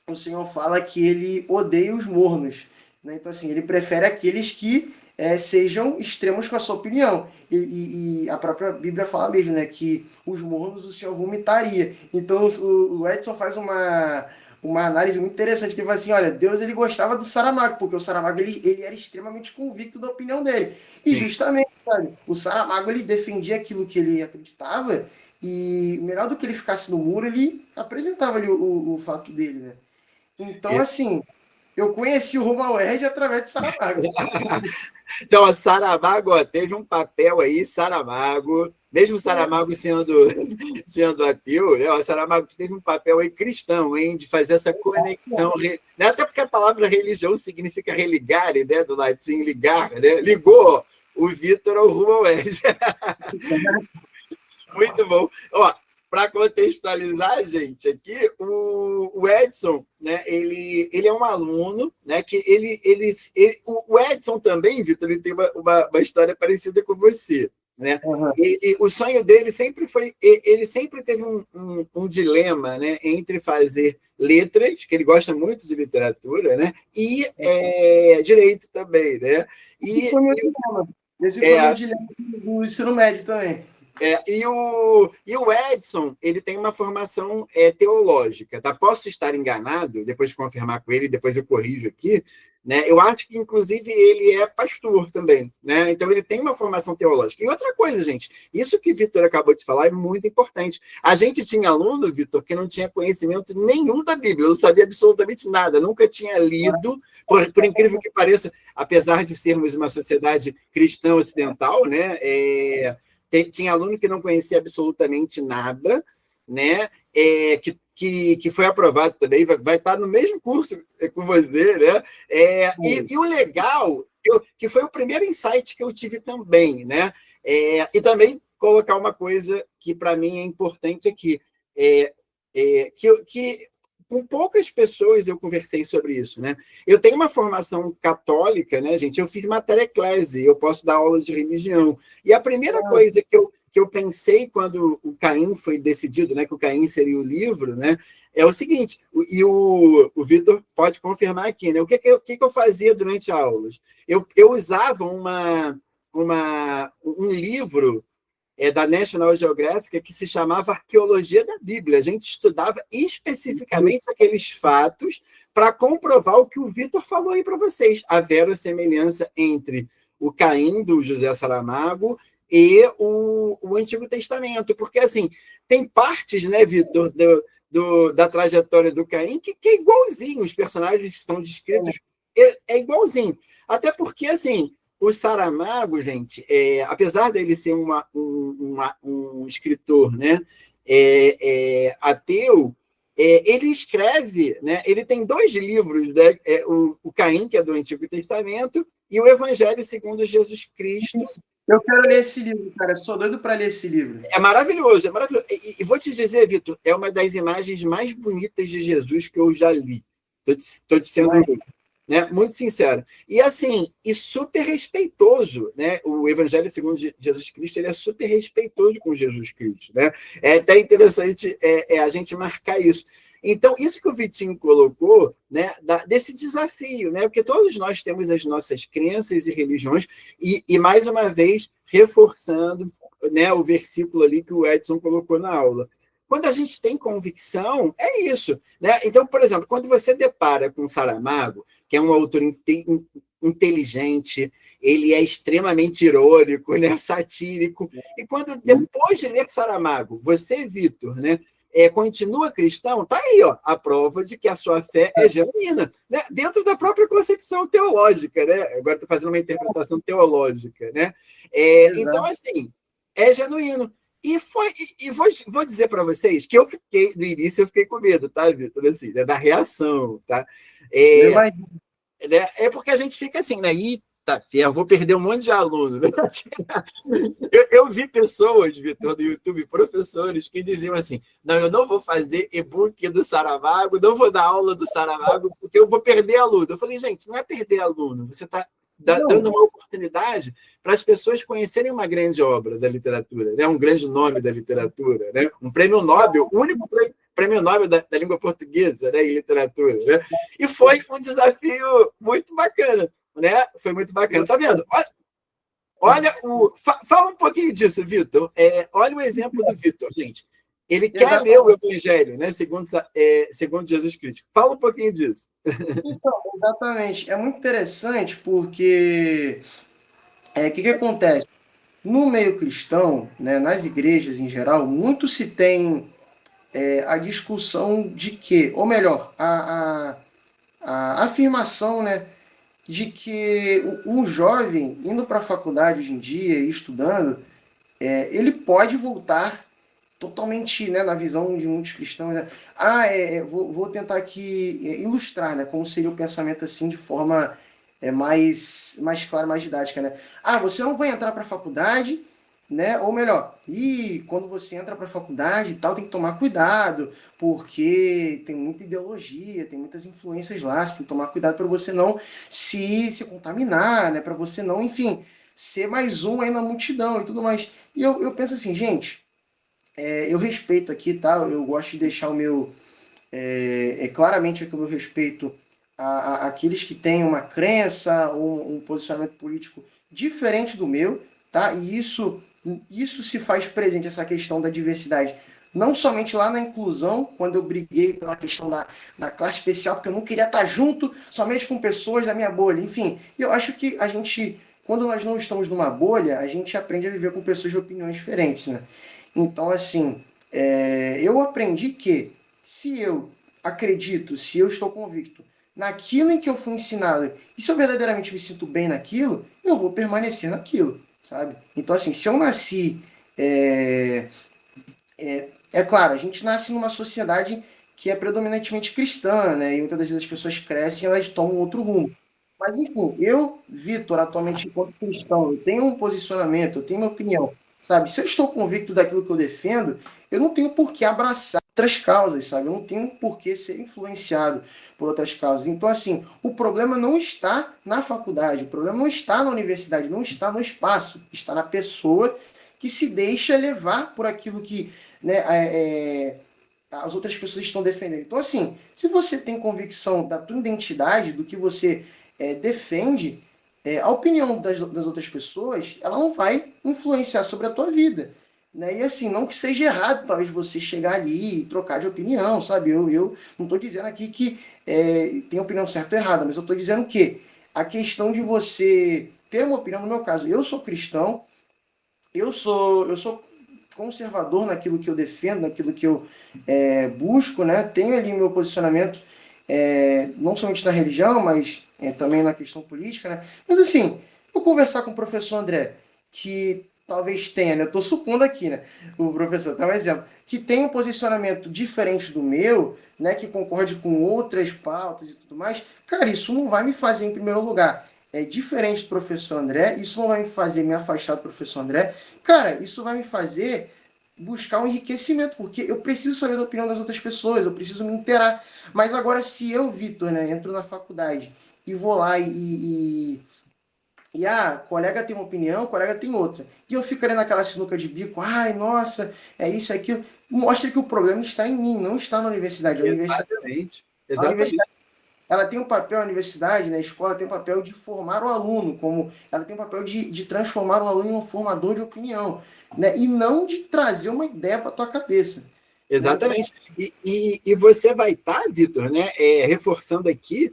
o Senhor fala que ele odeia os mornos, né? Então, assim, ele prefere aqueles que sejam extremos com a sua opinião. E a própria Bíblia fala mesmo, né, que os mornos o Senhor vomitaria. Então, o Edson faz uma análise muito interessante, que ele fala assim, olha, Deus ele gostava do Saramago, porque o Saramago ele era extremamente convicto da opinião dele. E Sim. justamente, sabe, o Saramago ele defendia aquilo que ele acreditava, e melhor do que ele ficasse no muro, ele apresentava ali o fato dele, né? Então, assim, eu conheci o Romuald através de Saramago. Então, a Saramago teve um papel aí, Saramago, mesmo Saramago sendo ateu, né? O Saramago teve um papel aí cristão, hein, de fazer essa conexão, né? Até porque a palavra religião significa religare, né? Do latim ligar, né? Ligou o Vitor ao Romuald. Muito bom. Ó, para contextualizar, gente, aqui, o Edson, né, ele é um aluno, né, que o Edson também, Vitor, ele tem uma história parecida com você, né? Uhum. O sonho dele sempre foi, ele sempre teve um dilema, né, entre fazer letras, que ele gosta muito de literatura, né, e direito também, né? Esse foi meu dilema do ensino médio também. E o Edson, ele tem uma formação teológica, tá? Posso estar enganado, depois de confirmar com ele, depois eu corrijo aqui, né? Eu acho que, inclusive, ele é pastor também, né? Então, ele tem uma formação teológica. E outra coisa, gente, isso que o Vitor acabou de falar é muito importante. A gente tinha aluno, Vitor, que não tinha conhecimento nenhum da Bíblia, não sabia absolutamente nada, nunca tinha lido, por incrível que pareça, apesar de sermos uma sociedade cristã ocidental, né? Tinha aluno que não conhecia absolutamente nada, né? Que foi aprovado também, vai estar no mesmo curso com você, né? E o legal, que foi o primeiro insight que eu tive também, né? E também colocar uma coisa que para mim é importante aqui, que com poucas pessoas eu conversei sobre isso, né? Eu tenho uma formação católica, né, gente? Eu fiz matéria eclese, eu posso dar aula de religião. E a primeira coisa que eu pensei quando o Caim foi decidido, né, que o Caim seria o livro, né, é o seguinte, e o Vitor pode confirmar aqui, né? O que eu fazia durante aulas? Eu usava um livro da National Geographic, que se chamava Arqueologia da Bíblia. A gente estudava especificamente aqueles fatos para comprovar o que o Vitor falou aí para vocês, a verossemelhança entre o Caim, do José Saramago, e o Antigo Testamento. Porque, assim, tem partes, né, Vitor, da trajetória do Caim que é igualzinho, os personagens que são descritos é igualzinho. Até porque, assim, o Saramago, gente, apesar dele ser um escritor, né, ateu, ele escreve, né, ele tem 2 livros, né, o Caim, que é do Antigo Testamento, e o Evangelho segundo Jesus Cristo. Eu quero ler esse livro, cara. Sou doido para ler esse livro. É maravilhoso, é maravilhoso. E vou te dizer, Vitor, é uma das imagens mais bonitas de Jesus que eu já li. Estou te sendo... Né? Muito sincero. E assim, e super respeitoso, né? O Evangelho segundo Jesus Cristo, ele é super respeitoso com Jesus Cristo, né? É até interessante a gente marcar isso. Então, isso que o Vitinho colocou, né, desse desafio, né? Porque todos nós temos as nossas crenças e religiões, e mais uma vez, reforçando, né, o versículo ali que o Edson colocou na aula. Quando a gente tem convicção, é isso, né? Então, por exemplo, quando você depara com Saramago, que é um autor inteligente, ele é extremamente irônico, né? Satírico, e quando, depois de ler Saramago, você, Vitor, né, continua cristão, tá aí, ó, a prova de que a sua fé é genuína, né? Dentro da própria concepção teológica, né? Agora estou fazendo uma interpretação teológica, né? Então, assim, é genuíno. Vou dizer para vocês que no início eu fiquei com medo, tá, Vitor? Assim, né, da reação, tá? É porque a gente fica assim, né? Eita, ferro, vou perder um monte de aluno. Né? Eu vi pessoas, Vitor, do YouTube, professores, que diziam assim: não, eu não vou fazer e-book do Saramago, não vou dar aula do Saramago, porque eu vou perder aluno. Eu falei, gente, não é perder aluno, você está dando uma oportunidade para as pessoas conhecerem uma grande obra da literatura, né? Um grande nome da literatura, né? Um prêmio Nobel, o único prêmio Nobel da língua portuguesa, né? Em literatura. Né? E foi um desafio muito bacana. Né? Foi muito bacana. Tá vendo? Olha fala um pouquinho disso, Vitor. Olha o exemplo do Vitor, gente. Ele quer ler o Evangelho, né? Segundo Jesus Cristo. Fala um pouquinho disso. Então, exatamente. É muito interessante porque o que acontece? No meio cristão, né, nas igrejas em geral, muito se tem a discussão de que, ou melhor, a afirmação, né, de que um jovem indo para a faculdade hoje em dia e estudando, ele pode voltar totalmente, né, na visão de muitos cristãos, né? Vou tentar aqui ilustrar, né, como seria o pensamento assim de forma mais clara, mais didática, né? Você não vai entrar para a faculdade, né? Ou melhor, quando você entra para a faculdade e tal, tem que tomar cuidado, porque tem muita ideologia, tem muitas influências lá, você tem que tomar cuidado para você não se contaminar, né? Para você não, enfim, ser mais um aí na multidão e tudo mais. E eu penso assim, gente, eu respeito aqui, tá? Eu gosto de deixar o meu. Claramente aqui o meu respeito àqueles que têm uma crença ou um posicionamento político diferente do meu, tá? E isso se faz presente, essa questão da diversidade. Não somente lá na inclusão, quando eu briguei pela questão da classe especial, porque eu não queria estar junto somente com pessoas da minha bolha. Enfim, eu acho que a gente, quando nós não estamos numa bolha, a gente aprende a viver com pessoas de opiniões diferentes, né? Então, assim, eu aprendi que se eu acredito, se eu estou convicto naquilo em que eu fui ensinado, e se eu verdadeiramente me sinto bem naquilo, eu vou permanecer naquilo, sabe? Então, assim, se eu nasci... É claro, a gente nasce numa sociedade que é predominantemente cristã, né? E muitas das vezes as pessoas crescem e elas tomam outro rumo. Mas, enfim, eu, Vitor, atualmente, enquanto cristão, eu tenho um posicionamento, eu tenho uma opinião, sabe? Se eu estou convicto daquilo que eu defendo, eu não tenho por que abraçar outras causas, sabe? Eu não tenho por que ser influenciado por outras causas. Então, assim, o problema não está na faculdade, o problema não está na universidade, não está no espaço, está na pessoa que se deixa levar por aquilo que, né, as outras pessoas estão defendendo. Então, assim, se você tem convicção da tua identidade, do que você defende, a opinião das outras pessoas, ela não vai influenciar sobre a tua vida. Né? E assim, não que seja errado, talvez você chegar ali e trocar de opinião, sabe? Eu não estou dizendo aqui que tem opinião certa ou errada, mas eu estou dizendo que a questão de você ter uma opinião, no meu caso, eu sou cristão, eu sou conservador naquilo que eu defendo, naquilo que eu busco, né? Tenho ali meu posicionamento, não somente na religião, mas também na questão política, né? Mas assim, eu conversar com o professor André, que talvez tenha, né? Eu estou supondo aqui, né? O professor, tá um exemplo, que tem um posicionamento diferente do meu, né? Que concorde com outras pautas e tudo mais, cara, isso não vai me fazer, em primeiro lugar, diferente do professor André, isso não vai me fazer me afastar do professor André, cara, isso vai me fazer buscar um enriquecimento, porque eu preciso saber da opinião das outras pessoas, eu preciso me inteirar. Mas agora, se eu, Vitor, né, entro na faculdade e vou lá colega tem uma opinião, colega tem outra. E eu fico ali naquela sinuca de bico, ai, nossa, é isso, é aquilo. Mostra que o problema está em mim, não está na universidade. Exatamente. A universidade ela tem um papel, a universidade, né, a escola tem um papel de formar o aluno, como ela tem um papel de transformar o aluno em um formador de opinião, né, e não de trazer uma ideia para a tua cabeça. Exatamente. Né? E você vai estar, Vitor, né, reforçando aqui,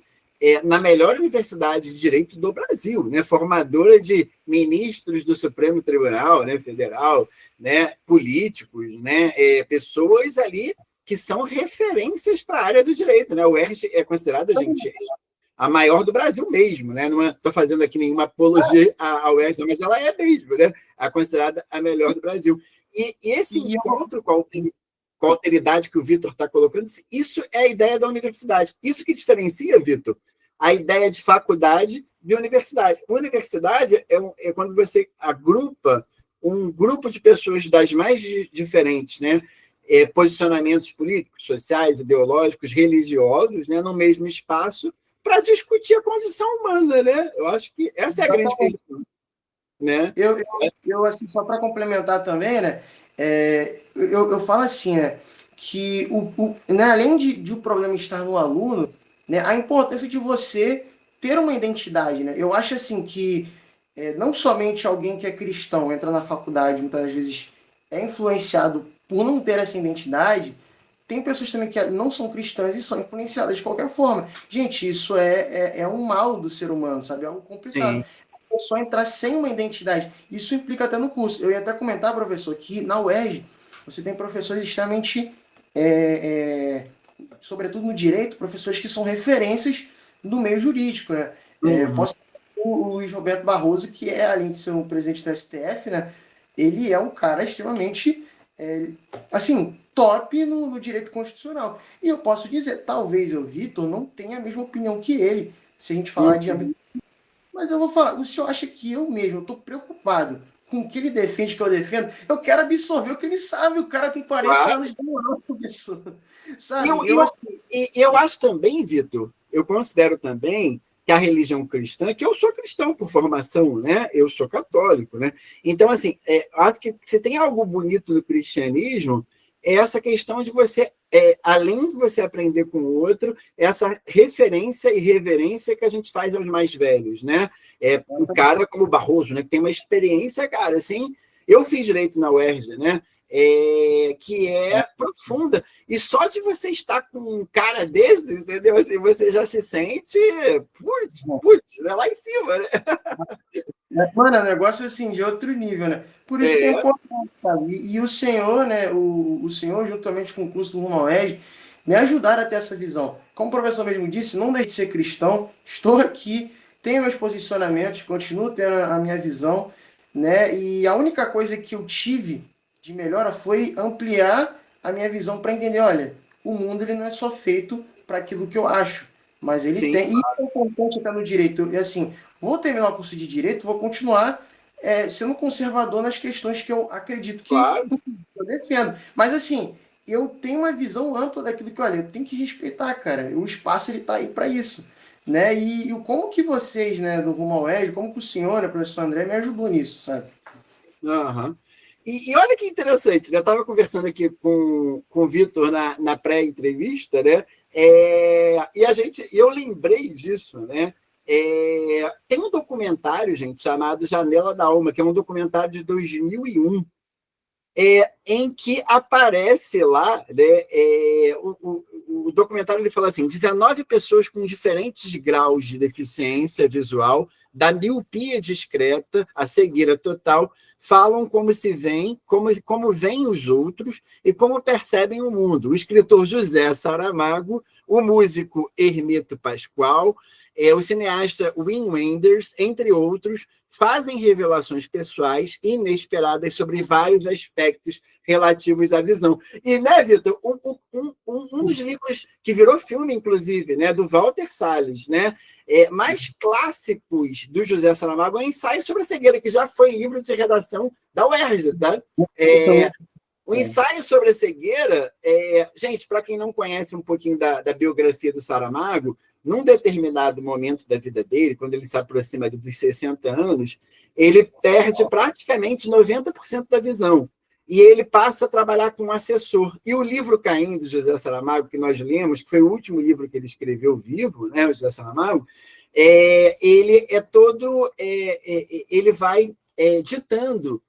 na melhor universidade de direito do Brasil, né, formadora de ministros do Supremo Tribunal, né, Federal, né, políticos, né, pessoas ali que são referências para a área do direito. Né? O UERJ é considerada, gente, a maior do Brasil mesmo. Né? Não estou fazendo aqui nenhuma apologia ao UERJ, mas ela é mesmo, né? É considerada a melhor do Brasil. E esse encontro com a alteridade que o Vitor está colocando, isso é a ideia da universidade. Isso que diferencia, Vitor, a ideia de faculdade de universidade. Universidade é quando você agrupa um grupo de pessoas das mais diferentes, né? Posicionamentos políticos, sociais, ideológicos, religiosos, né? No mesmo espaço, para discutir a condição humana, né? Eu acho que essa é a grande questão. Né? Assim, só para complementar também, né? Eu falo assim, né? Que né, além de o problema estar no aluno, né, a importância de você ter uma identidade, né? Eu acho assim que não somente alguém que é cristão entra na faculdade, muitas vezes é influenciado por não ter essa identidade. Tem pessoas também que não são cristãs e são influenciadas de qualquer forma. Gente, isso é um mal do ser humano, sabe? É algo complicado. Sim. Só entrar sem uma identidade. Isso implica até no curso. Eu ia até comentar, professor, que na UERJ você tem professores extremamente, sobretudo no direito, professores que são referências no meio jurídico, né? Posso citar o Luiz Roberto Barroso, que além de ser um presidente da STF, né? Ele é um cara extremamente, assim, top no direito constitucional. E eu posso dizer, talvez eu, Vitor, não tenha a mesma opinião que ele, se a gente falar de âmbito. Mas eu vou falar, o senhor acha que eu mesmo estou preocupado com o que ele defende, que eu defendo? Eu quero absorver o que ele sabe. O cara tem 40 anos de moral, professor. Sabe? Eu acho também, Vitor, eu considero também que a religião cristã, que eu sou cristão por formação, né? Eu sou católico, né? Então, assim, acho que se tem algo bonito no cristianismo, é essa questão de você, além de você aprender com o outro, essa referência e reverência que a gente faz aos mais velhos, né? Um cara como Barroso, né? Que tem uma experiência, cara, assim, eu fiz direito na UERJ, né? Que é profunda. E só de você estar com um cara desse, entendeu? Assim, você já se sente putz, né? Lá em cima, né? Mano, é um negócio assim de outro nível, né? Por isso que é importante, sabe? E o senhor, né? O senhor, juntamente com o curso do Rumo ao Ed, me ajudaram a ter essa visão. Como o professor mesmo disse, não deixe de ser cristão, estou aqui, tenho meus posicionamentos, continuo tendo a minha visão, né? E a única coisa que eu tive de melhora foi ampliar a minha visão para entender, olha, o mundo ele não é só feito para aquilo que eu acho, mas ele Sim, tem. E isso é importante até no direito. E assim, vou terminar o curso de direito, vou continuar sendo conservador nas questões que eu acredito que claro. eu defendo. Mas assim, eu tenho uma visão ampla daquilo que, olha, eu tenho que respeitar, cara. O espaço ele tá aí para isso, né? E como que vocês, né, do Rumo ao Ed, como que o senhor, né, professor André, me ajudou nisso, sabe? Uhum. E olha que interessante, né? Eu estava conversando aqui com o Vitor na pré-entrevista, né? Eu lembrei disso, né? Tem um documentário, gente, chamado Janela da Alma, que é um documentário de 2001, em que aparece lá, né, o documentário ele fala assim: 19 pessoas com diferentes graus de deficiência visual, da miopia discreta à cegueira total, falam como se veem, como veem os outros e como percebem o mundo. O escritor José Saramago, o músico Hermeto Pascoal, o cineasta Wim Wenders, entre outros, fazem revelações pessoais inesperadas sobre vários aspectos relativos à visão. E, né, Vitor, um dos livros que virou filme, inclusive, né, do Walter Salles, né, mais clássicos do José Saramago, é o Ensaio sobre a Cegueira, que já foi livro de redação da UERJ. Tá? O Ensaio sobre a Cegueira, gente, para quem não conhece um pouquinho da biografia do Saramago, num determinado momento da vida dele, quando ele se aproxima dos 60 anos, ele perde praticamente 90% da visão. E ele passa a trabalhar com um assessor. E o livro Caim, do José Saramago, que nós lemos, que foi o último livro que ele escreveu vivo, né, o José Saramago, ele é todo... ele vai ditando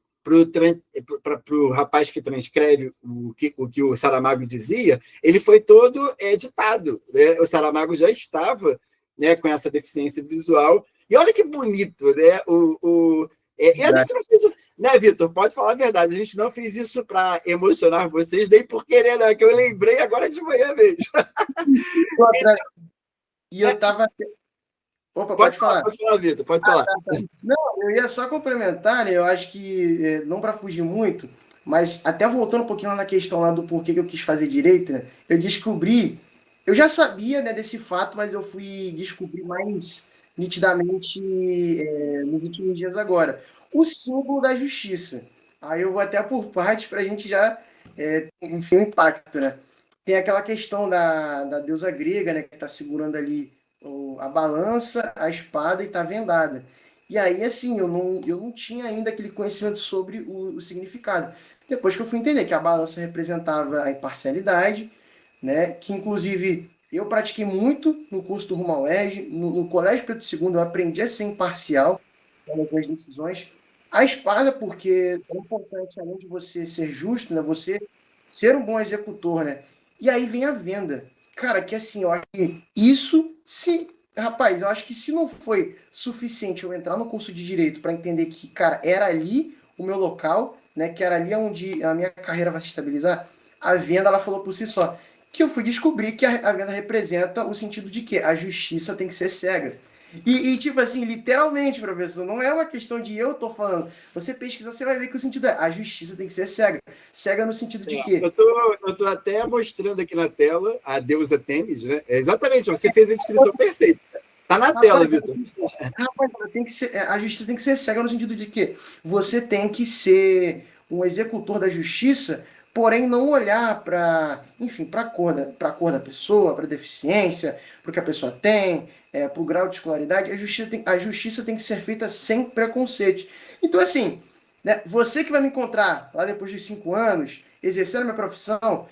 para o rapaz que transcreve o que o Saramago dizia, ele foi todo ditado. Né? O Saramago já estava, né, com essa deficiência visual. E olha que bonito, né? E a gente não fez isso, né, Vitor? Pode falar a verdade, a gente não fez isso para emocionar vocês, nem por querer, não, que eu lembrei agora de manhã mesmo. E eu estava. Opa, pode falar, Vitor, pode falar. Não, eu ia só complementar, né? Eu acho que, não para fugir muito, Mas até voltando um pouquinho lá na questão lá do porquê que eu quis fazer direito, né? Eu descobri, eu já sabia, né, desse fato, mas eu fui descobrir mais nitidamente nos últimos dias agora. O símbolo da justiça. Aí eu vou até por parte para a gente já, enfim, o impacto, né? Tem aquela questão da deusa grega, né, que está segurando ali a balança, a espada e está vendada. E aí, assim, eu não tinha ainda aquele conhecimento sobre o significado. Depois que eu fui entender que a balança representava a imparcialidade, né, que inclusive eu pratiquei muito no curso do Rumo ao UERJ, no Colégio Pedro II eu aprendi a ser imparcial nas minhas decisões. A espada, porque é importante, além de você ser justo, né, você ser um bom executor, né? E aí vem a venda. Cara, que assim, eu acho que isso, se rapaz, eu acho que se não foi suficiente eu entrar no curso de direito para entender que, cara, era ali o meu local, né, que era ali onde a minha carreira vai se estabilizar, a venda ela falou por si só. Que eu fui descobrir que a venda representa o sentido de que a justiça tem que ser cega. Tipo assim, literalmente, professor, não é uma questão de eu tô falando. Você pesquisar, você vai ver que o sentido é a justiça tem que ser cega. Cega no sentido de quê? Eu tô até mostrando aqui na tela a deusa Têmis, né? Exatamente, você fez a descrição perfeita. Tá na tela, Rapaz, Vitor. rapaz, tem que ser, a justiça tem que ser cega no sentido de que você tem que ser um executor da justiça, porém não olhar para, enfim, para a cor da pessoa, para a deficiência, para o que a pessoa tem, para o grau de escolaridade. A justiça tem que ser feita sem preconceito. Então, assim, né, você que vai me encontrar lá depois de 5 anos, exercendo a minha profissão,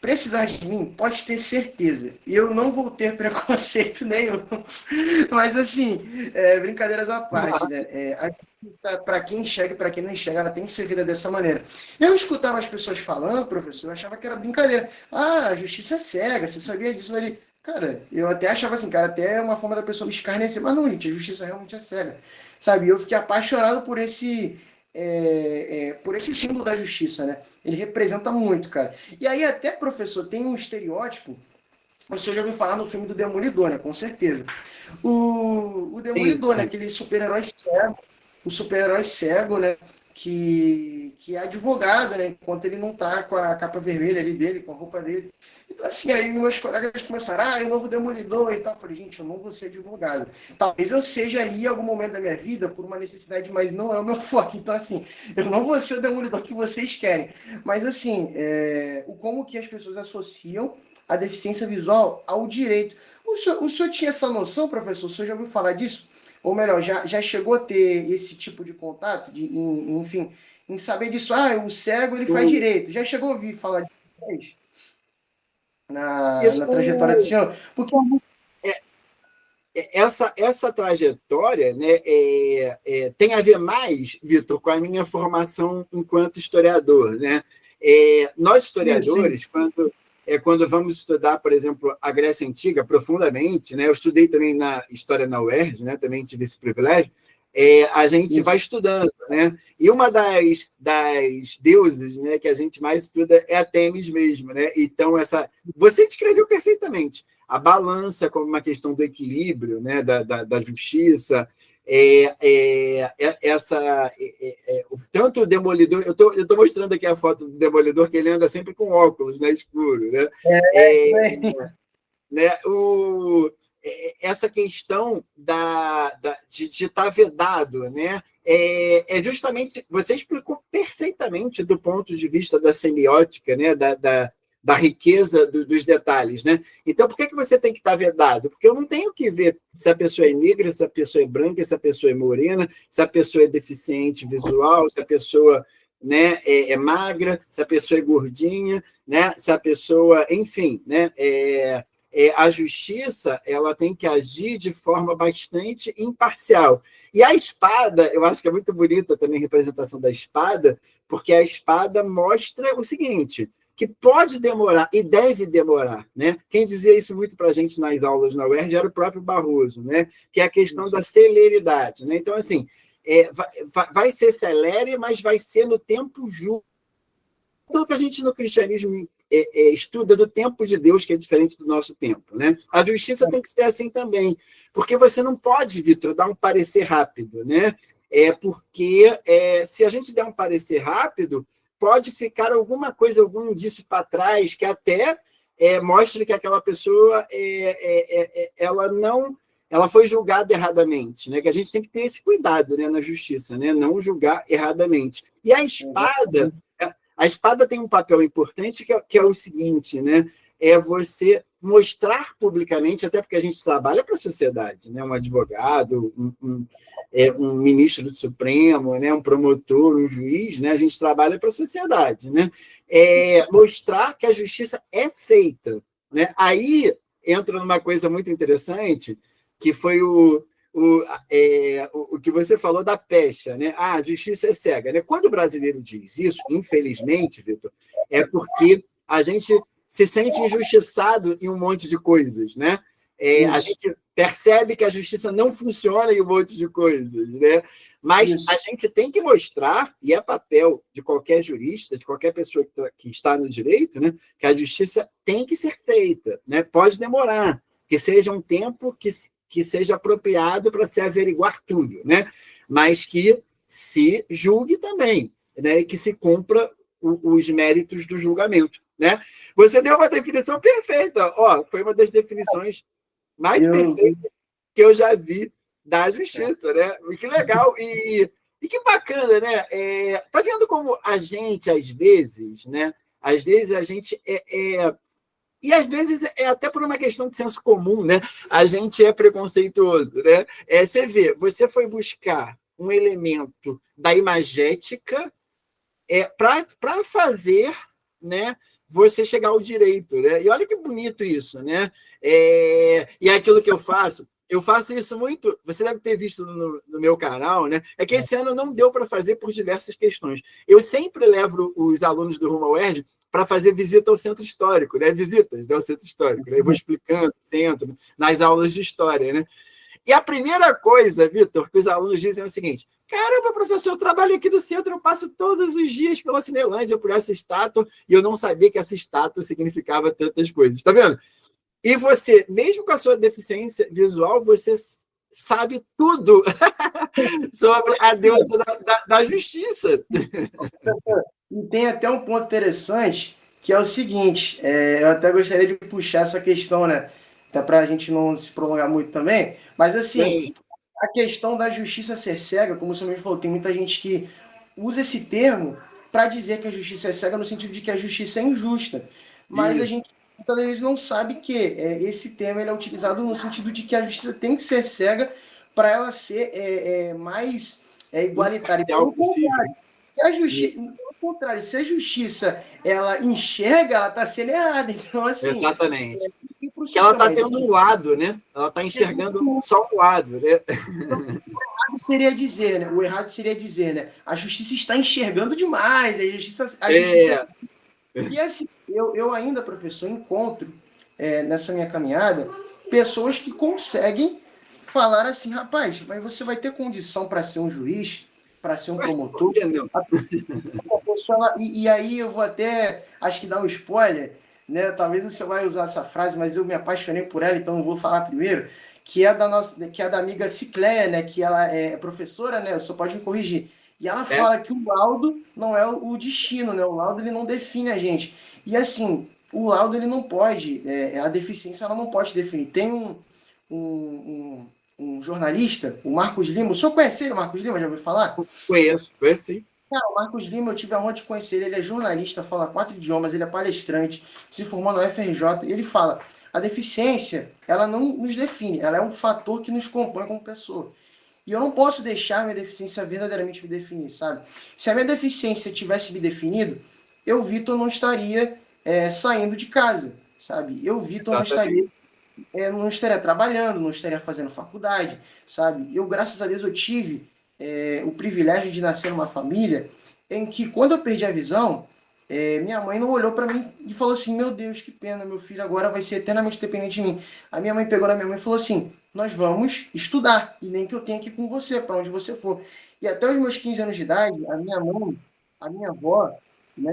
precisar de mim, pode ter certeza. Eu não vou ter preconceito nenhum. Mas, assim, brincadeiras à parte, né? Para quem enxerga e para quem não enxerga, ela tem que ser vida dessa maneira. Eu escutava as pessoas falando, professor, eu achava que era brincadeira. Ah, a justiça é cega, você sabia disso ali? Cara, eu até achava assim, cara, até é uma forma da pessoa me escarnecer, mas não, gente, a justiça realmente é cega. Sabe? Eu fiquei apaixonado por esse símbolo da justiça, né? Ele representa muito, cara. E aí, até, professor, tem um estereótipo. O senhor já ouviu falar no filme do Demolidor, né? Com certeza. O Sim, Demolidor, né? sim. Aquele super-herói cego, o super-herói cego, né? Que é advogado, né? Enquanto ele não tá com a capa vermelha ali dele, com a roupa dele. Então, assim, aí meus colegas começaram, o novo Demolidor e tal. Eu falei, gente, eu não vou ser advogado. Talvez eu seja ali em algum momento da minha vida por uma necessidade, mas não é o meu foco. Então, assim, eu não vou ser o Demolidor que vocês querem. Mas, assim, o como que as pessoas associam a deficiência visual ao direito. O senhor tinha essa noção, professor? O senhor já ouviu falar disso? Ou melhor, já chegou a ter esse tipo de contato, enfim, em saber disso? Ah, o cego ele faz O, direito. Já chegou a ouvir falar disso na, isso, na trajetória do senhor? Porque essa trajetória, né, tem a ver mais, Vitor, com a minha formação enquanto historiador. Né? Nós, sim, historiadores, quando vamos estudar, por exemplo, a Grécia Antiga profundamente, né, eu estudei também na história na UERJ, né, também tive esse privilégio, a gente vai isso. estudando. Né? E uma das deuses, né, que a gente mais estuda é a Têmis mesmo. Né? Então, você descreveu perfeitamente a balança como uma questão do equilíbrio, né, da justiça, tanto o Demolidor, eu tô mostrando aqui a foto do Demolidor, que ele anda sempre com óculos, né, escuro, né? Isso É, aí. né, essa questão de estar vedado, né? Justamente, você explicou perfeitamente do ponto de vista da semiótica, né? Da riqueza dos detalhes. Né? Então, por que você tem que estar vedado? Porque eu não tenho que ver se a pessoa é negra, se a pessoa é branca, se a pessoa é morena, se a pessoa é deficiente visual, se a pessoa, né, magra, se a pessoa é gordinha, né, se a pessoa, enfim, né, a justiça ela tem que agir de forma bastante imparcial. E a espada, eu acho que é muito bonita também a representação da espada, porque a espada mostra o seguinte, que pode demorar e deve demorar. Né? Quem dizia isso muito para a gente nas aulas na UERJ era o próprio Barroso, né? Que é a questão da celeridade. Né? Então, assim, vai ser celere, mas vai ser no tempo justo. Aquilo que a gente no cristianismo estuda do tempo de Deus, que é diferente do nosso tempo. Né? A justiça tem que ser assim também, porque você não pode, Vitor, dar um parecer rápido. Né? Porque se a gente der um parecer rápido, pode ficar alguma coisa, algum indício para trás que até mostre que aquela pessoa ela foi julgada erradamente, né? Que a gente tem que ter esse cuidado, né, na justiça, né? Não julgar erradamente. E a espada tem um papel importante que é o seguinte, né? É você mostrar publicamente, até porque a gente trabalha para a sociedade, né? Um advogado, um ministro do Supremo, né? Um promotor, um juiz, né? A gente trabalha para a sociedade, né? Mostrar que a justiça é feita, né? Aí entra numa coisa muito interessante, que foi o que você falou da pecha, né? A justiça é cega, né? Quando o brasileiro diz isso, infelizmente, Vitor, é porque a gente se sente injustiçado em um monte de coisas, né? A gente percebe que a justiça não funciona em um monte de coisas, né? Mas a gente tem que mostrar, e é papel de qualquer jurista, de qualquer pessoa que está no direito, né? Que a justiça tem que ser feita, né? Pode demorar, que seja um tempo que seja apropriado para se averiguar tudo, né? Mas que se julgue também, né? E que se cumpra os méritos do julgamento, né? Você deu uma definição perfeita, foi uma das definições mais perfeitas que eu já vi da justiça, né? E que legal e que bacana, né? Tá vendo como a gente, às vezes, né? Às vezes a gente e às vezes é até por uma questão de senso comum, né? A gente é preconceituoso, né? Você vê, você foi buscar um elemento da imagética para fazer, né, você chegar ao direito, né? E olha que bonito isso, né? E aquilo que eu faço isso muito. Você deve ter visto no meu canal, né? É que esse ano não deu para fazer por diversas questões. Eu sempre levo os alunos do Rumo ao UERJ para fazer visita ao centro histórico, né? Visitas, né, ao centro histórico. Né? Eu vou explicando o centro nas aulas de história, né? E a primeira coisa, Vitor, que os alunos dizem é o seguinte: caramba, professor, eu trabalho aqui no centro, eu passo todos os dias pela Cinelândia, por essa estátua, e eu não sabia que essa estátua significava tantas coisas. Está vendo? E você, mesmo com a sua deficiência visual, você sabe tudo sobre a deusa da justiça. E tem até um ponto interessante, que é o seguinte, eu até gostaria de puxar essa questão, né? Até para a gente não se prolongar muito também, mas assim, a questão da justiça ser cega, como você mesmo falou, tem muita gente que usa esse termo para dizer que a justiça é cega no sentido de que a justiça é injusta, mas a gente muitas vezes não sabe que esse termo ele é utilizado no sentido de que a justiça tem que ser cega para ela ser mais igualitária. Pelo contrário, se a justiça ela enxerga, ela está sendo errada. Então, assim. Exatamente. Porque ela está tendo um lado, né? Ela está enxergando só um lado, né? O errado seria dizer, né? A justiça está enxergando demais, a justiça. E assim, eu ainda, professor, encontro nessa minha caminhada pessoas que conseguem falar assim, rapaz, mas você vai ter condição para ser um juiz, para ser um promotor? E aí eu vou até, acho que dar um spoiler, né? Talvez você vai usar essa frase, mas eu me apaixonei por ela, então eu vou falar primeiro, que é da amiga Cicléia, né? Que ela é professora, né? Você pode me corrigir. E ela fala que o laudo não é o destino, né? O laudo ele não define a gente. E assim, o laudo ele não pode, a deficiência ela não pode definir. Tem um jornalista, o Marcos Lima. O senhor conhece ele, o Marcos Lima? Já ouviu falar? Conheço sim. Cara, o Marcos Lima, eu tive a honra de conhecer ele. Ele é jornalista, fala 4 idiomas, ele é palestrante, se formou na UFRJ. E ele fala: a deficiência, ela não nos define, ela é um fator que nos compõe como pessoa. E eu não posso deixar a minha deficiência verdadeiramente me definir, sabe? Se a minha deficiência tivesse me definido, eu, Vitor, não estaria saindo de casa, sabe? Eu, Vitor, não estaria trabalhando, não estaria fazendo faculdade, sabe? Eu, graças a Deus, eu tive o privilégio de nascer numa família em que, quando eu perdi a visão, minha mãe não olhou para mim e falou assim: meu Deus, que pena, meu filho agora vai ser eternamente dependente de mim. A minha mãe pegou na minha mãe e falou assim: nós vamos estudar, e nem que eu tenha que ir com você, para onde você for. E até os meus 15 anos de idade, a minha mãe, a minha avó, né,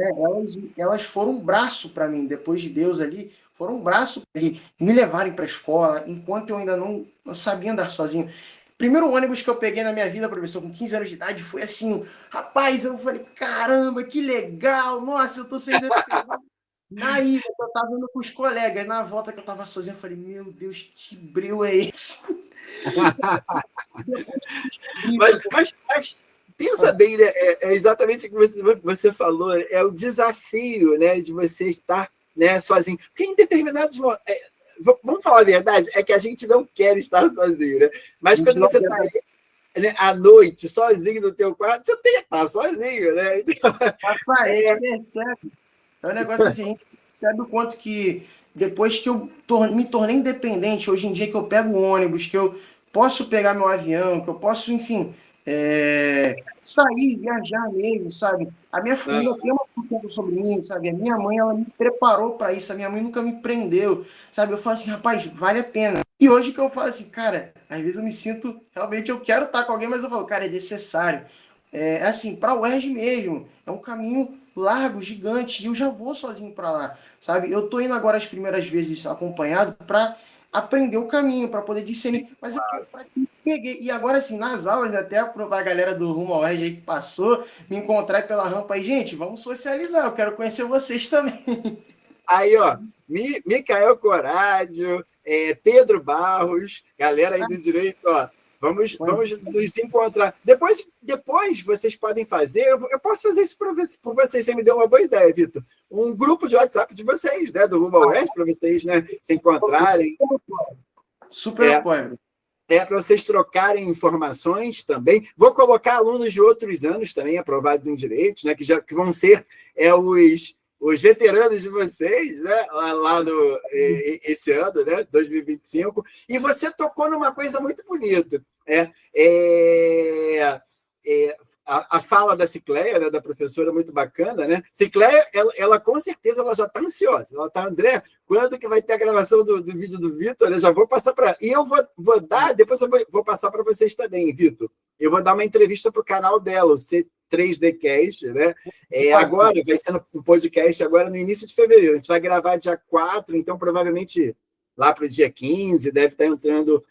elas foram um braço para mim, depois de Deus ali, foram um braço para me levarem para a escola, enquanto eu ainda não sabia andar sozinho. Primeiro ônibus que eu peguei na minha vida, professor, com 15 anos de idade, foi assim, rapaz, eu falei, caramba, que legal, nossa, eu tô sendo na ida, que eu tava indo com os colegas, na volta que eu tava sozinho, eu falei, meu Deus, que breu é esse? Mas pensa bem, né? É exatamente o que você falou, é o desafio, né, de você estar, né, sozinho. Porque em determinados momentos, vamos falar a verdade, é que a gente não quer estar sozinho, né? Mas quando você está né, à noite, sozinho no teu quarto, você tem que estar sozinho, né? Então, Rafael, percebe? É um negócio assim, a gente percebe o quanto que depois que eu me tornei independente, hoje em dia que eu pego o ônibus, que eu posso pegar meu avião, que eu posso, enfim, sair, viajar mesmo, sabe? A minha família tem uma cultura sobre mim, sabe? A minha mãe, ela me preparou para isso, a minha mãe nunca me prendeu, sabe? Eu falo assim, rapaz, vale a pena. E hoje que eu falo assim, cara, às vezes eu me sinto, realmente eu quero estar com alguém, mas eu falo, cara, é necessário. É assim, para o UERJ mesmo, é um caminho largo, gigante, e eu já vou sozinho para lá, sabe? Eu tô indo agora as primeiras vezes acompanhado para aprender o caminho, para poder discernir, mas eu peguei, e agora assim, nas aulas, né, até para a galera do Rumo ao Edge aí que passou, me encontrar pela rampa aí, gente, vamos socializar, eu quero conhecer vocês também. aí, ó, Micael Corádio, Pedro Barros, galera aí do direito, ó, vamos nos encontrar. Depois vocês podem fazer, eu posso fazer isso por vocês, você me deu uma boa ideia, Vitor. Um grupo de WhatsApp de vocês, né, do Rumo ao Oeste, para vocês, né, se encontrarem. Super apoio. Para vocês trocarem informações também. Vou colocar alunos de outros anos também aprovados em direitos, né, que vão ser os veteranos de vocês, né, lá no esse ano, né, 2025. E você tocou numa coisa muito bonita. A fala da Cicleia, né, da professora, muito bacana, né? Cicleia, ela com certeza ela já está ansiosa. Ela está, André, quando que vai ter a gravação do vídeo do Vitor? Eu já vou passar para. E eu vou dar, depois eu vou passar para vocês também, Vitor. Eu vou dar uma entrevista para o canal dela, o C3Dcast, né? Agora vai ser um podcast agora no início de fevereiro. A gente vai gravar dia 4, então provavelmente lá para o dia 15, deve estar entrando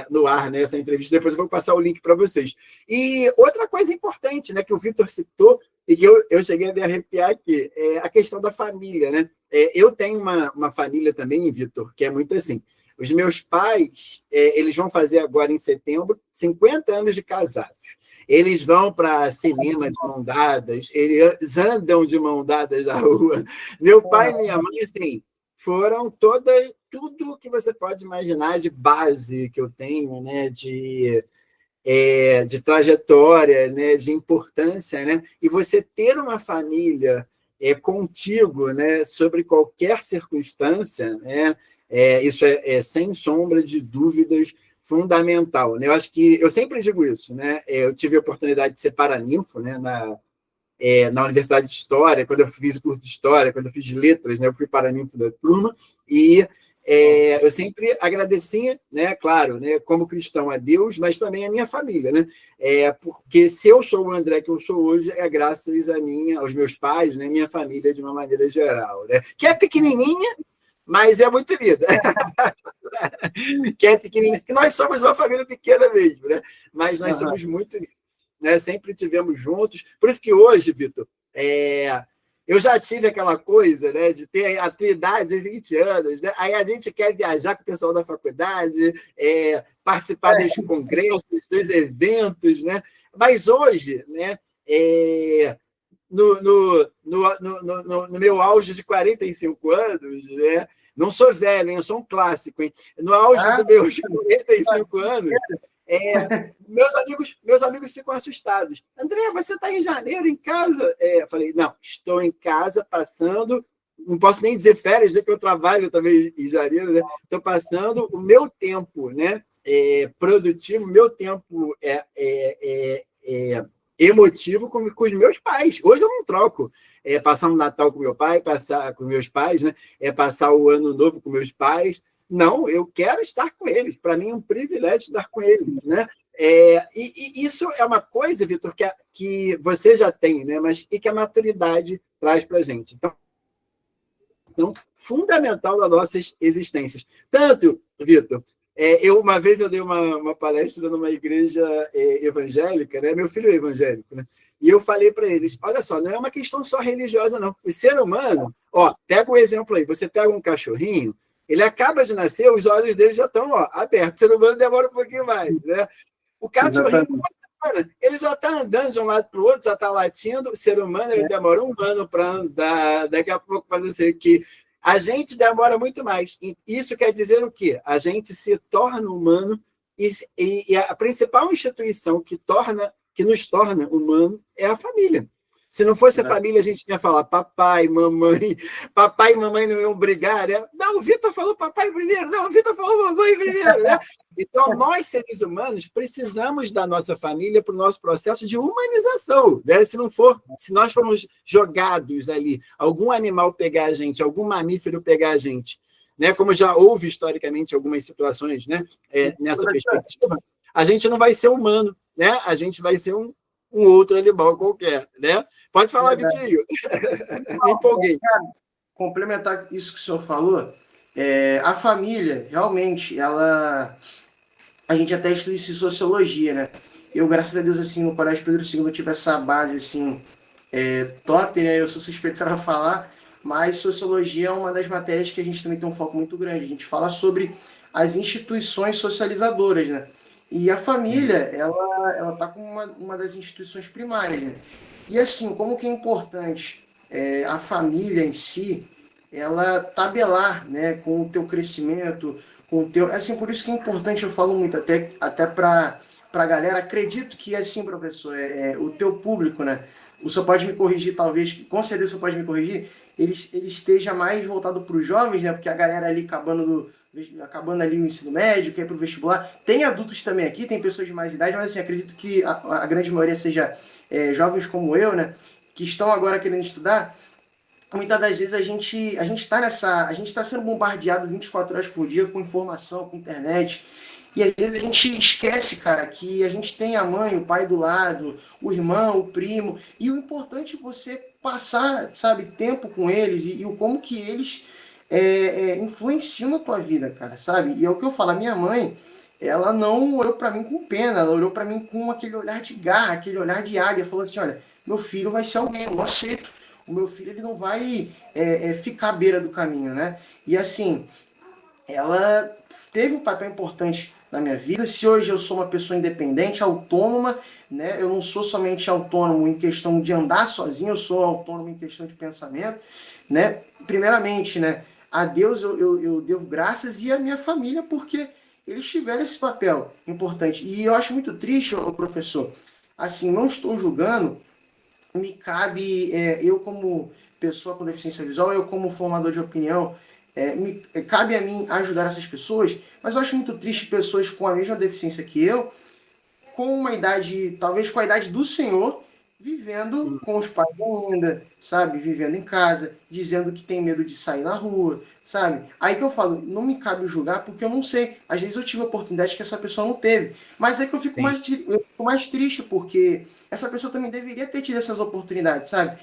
no ar nessa entrevista. Depois eu vou passar o link para vocês. E outra coisa importante, né, que o Vitor citou, e que eu cheguei a me arrepiar aqui, é a questão da família, né? Eu tenho uma família também, Vitor, que é muito assim. Os meus pais, eles vão fazer agora em setembro 50 anos de casados. Eles vão para cinema de mão dadas, eles andam de mão dadas na rua. Meu pai e minha mãe, assim, foram tudo que você pode imaginar de base que eu tenho, né, de trajetória, né, de importância, né, e você ter uma família contigo, né, sobre qualquer circunstância, né, isso sem sombra de dúvidas fundamental, né? Eu acho que eu sempre digo isso, né? Eu tive a oportunidade de ser paraninfo, né, na Universidade de História, quando eu fiz o curso de História, quando eu fiz letras, né, eu fui paraninfo da turma, e eu sempre agradecia, né, claro, né, como cristão a Deus, mas também a minha família, né, porque se eu sou o André que eu sou hoje, é graças aos meus pais, né, minha família de uma maneira geral, né, que é pequenininha, mas é muito linda. Que é pequenininha, que nós somos uma família pequena mesmo, né, mas nós somos muito lindos. Né, sempre tivemos juntos. Por isso que hoje, Vitor, eu já tive aquela coisa, né, de ter a tua idade de 20 anos, né? Aí a gente quer viajar com o pessoal da faculdade, participar dos congressos, dos eventos, né? Mas hoje, né, no meu auge de 45 anos, né, não sou velho, hein, eu sou um clássico, hein? No auge dos meus 45 anos, meus amigos ficam assustados. André, você está em janeiro em casa? Eu falei, não, estou em casa passando, não posso nem dizer férias, já que eu trabalho também em janeiro, né? Estou passando o meu tempo, né, produtivo, meu tempo emotivo com os meus pais. Hoje eu não troco. Passar um Natal com meu pai, passar com meus pais, né? Passar o Ano Novo com meus pais. Não, eu quero estar com eles. Para mim é um privilégio estar com eles, né? E isso é uma coisa, Vitor, que você já tem, né? Mas e que a maturidade traz para a gente. Então, fundamental das nossas existências. Tanto, Vitor, Uma vez eu dei uma palestra numa igreja evangélica, né? Meu filho é evangélico, né? E eu falei para eles, olha só, não é uma questão só religiosa, não. O ser humano, pega um exemplo aí, você pega um cachorrinho, ele acaba de nascer, os olhos dele já estão abertos, o ser humano demora um pouquinho mais, né? O cachorrinho, ele já está andando de um lado para o outro, já está latindo, o ser humano ele demora um ano para andar, daqui a pouco pode ser que a gente demora muito mais. Isso quer dizer o quê? A gente se torna humano e a principal instituição que nos torna humano é a família. Se não fosse a família, a gente ia falar papai, mamãe. Papai e mamãe não iam brigar, né? Não, o Vitor falou papai primeiro. Não, o Vitor falou mamãe primeiro, né? Então, nós, seres humanos, precisamos da nossa família para o nosso processo de humanização, né? Se nós formos jogados ali, algum animal pegar a gente, algum mamífero pegar a gente, né? Como já houve historicamente algumas situações, né? Nessa perspectiva, a gente não vai ser humano, né? A gente vai ser um outro animal qualquer, né? Pode falar, Vitinho. Me empolguei. Complementar isso que o senhor falou, a família, realmente, a gente até estuda isso em sociologia, né? Eu, graças a Deus, assim, no Colégio Pedro II, eu tive essa base, assim, top, né? Eu sou suspeito para falar, mas sociologia é uma das matérias que a gente também tem um foco muito grande. A gente fala sobre as instituições socializadoras, né? E a família, ela tá com uma das instituições primárias, né? E assim, como que é importante a família em si, ela tabelar, né, com o teu crescimento, com o teu... Assim, por isso que é importante, eu falo muito, até para a galera, acredito que, assim, professor, o teu público, né, o senhor pode me corrigir, talvez, com certeza o senhor pode me corrigir, ele esteja mais voltado para os jovens, né, porque a galera ali acabando ali o ensino médio, quer ir para o vestibular. Tem adultos também aqui, tem pessoas de mais idade, mas assim, acredito que a grande maioria seja jovens como eu, né, que estão agora querendo estudar. Muitas das vezes a gente está sendo bombardeado 24 horas por dia com informação, com internet, e às vezes a gente esquece, cara, que a gente tem a mãe, o pai do lado, o irmão, o primo, e o importante é você passar, sabe, tempo com eles e o como que eles influenciam na tua vida, cara, sabe? E é o que eu falo, a minha mãe, ela não olhou para mim com pena, ela olhou para mim com aquele olhar de garra, aquele olhar de águia, falou assim, olha, meu filho vai ser alguém, eu não aceito. O meu filho ele não vai ficar à beira do caminho, né? E assim, ela teve um papel importante na minha vida. Se hoje eu sou uma pessoa independente, autônoma, né? Eu não sou somente autônomo em questão de andar sozinho, eu sou autônomo em questão de pensamento, né? Primeiramente, né? A Deus eu devo graças e a minha família, porque eles tiveram esse papel importante. E eu acho muito triste, professor, assim, não estou julgando, me cabe, eu como pessoa com deficiência visual, eu como formador de opinião, cabe a mim ajudar essas pessoas, mas eu acho muito triste pessoas com a mesma deficiência que eu, com uma idade, talvez com a idade do Senhor, vivendo com os pais ainda, sabe? Vivendo em casa, dizendo que tem medo de sair na rua, sabe? Aí que eu falo, não me cabe julgar porque eu não sei. Às vezes eu tive a oportunidade que essa pessoa não teve. Mas é que eu fico mais triste porque essa pessoa também deveria ter tido essas oportunidades, sabe?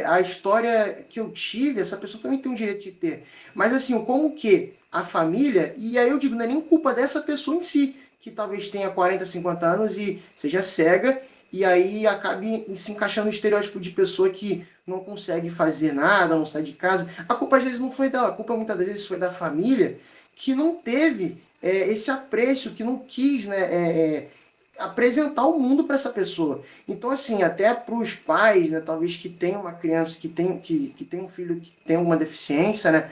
A história que eu tive, essa pessoa também tem o direito de ter. Mas assim, como que a família, e aí eu digo, não é nem culpa dessa pessoa em si, que talvez tenha 40, 50 anos e seja cega, e aí acabe se encaixando no estereótipo de pessoa que não consegue fazer nada, não sai de casa. A culpa às vezes não foi dela, a culpa muitas vezes foi da família, que não teve esse apreço, que não quis, né, apresentar o mundo para essa pessoa. Então, assim, até para os pais, né, talvez que tem uma criança que tem um filho que tem alguma deficiência, né,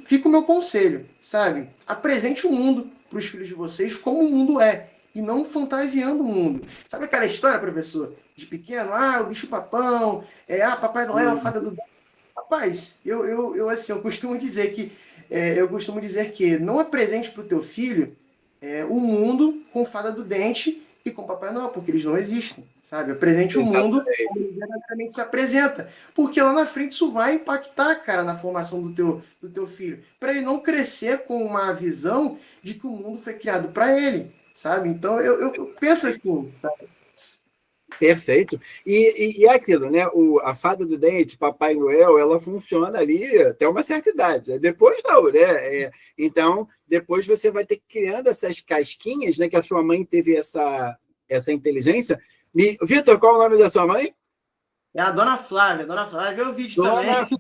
fica o meu conselho, sabe? Apresente o mundo para os filhos de vocês como o mundo é, e não fantasiando o mundo. Sabe aquela história, professor, de pequeno? Ah, o bicho papão, Papai Noel, a fada do... Rapaz, assim, eu costumo dizer que não apresente para o teu filho o mundo com fada do dente e com Papai Noel, porque eles não existem, sabe? Apresente o mundo como ele verdadeiramente se apresenta, porque lá na frente isso vai impactar, cara, na formação do teu filho, para ele não crescer com uma visão de que o mundo foi criado para ele, sabe? Então eu penso assim, sabe? Perfeito. E é aquilo, né? A fada do dente, Papai Noel, ela funciona ali até uma certa idade. Depois não, né? Então, depois você vai ter que ir criando essas casquinhas, né? Que a sua mãe teve essa inteligência. Vitor, qual é o nome da sua mãe? É a Dona Flávia. Dona Flávia viu o vídeo Dona também.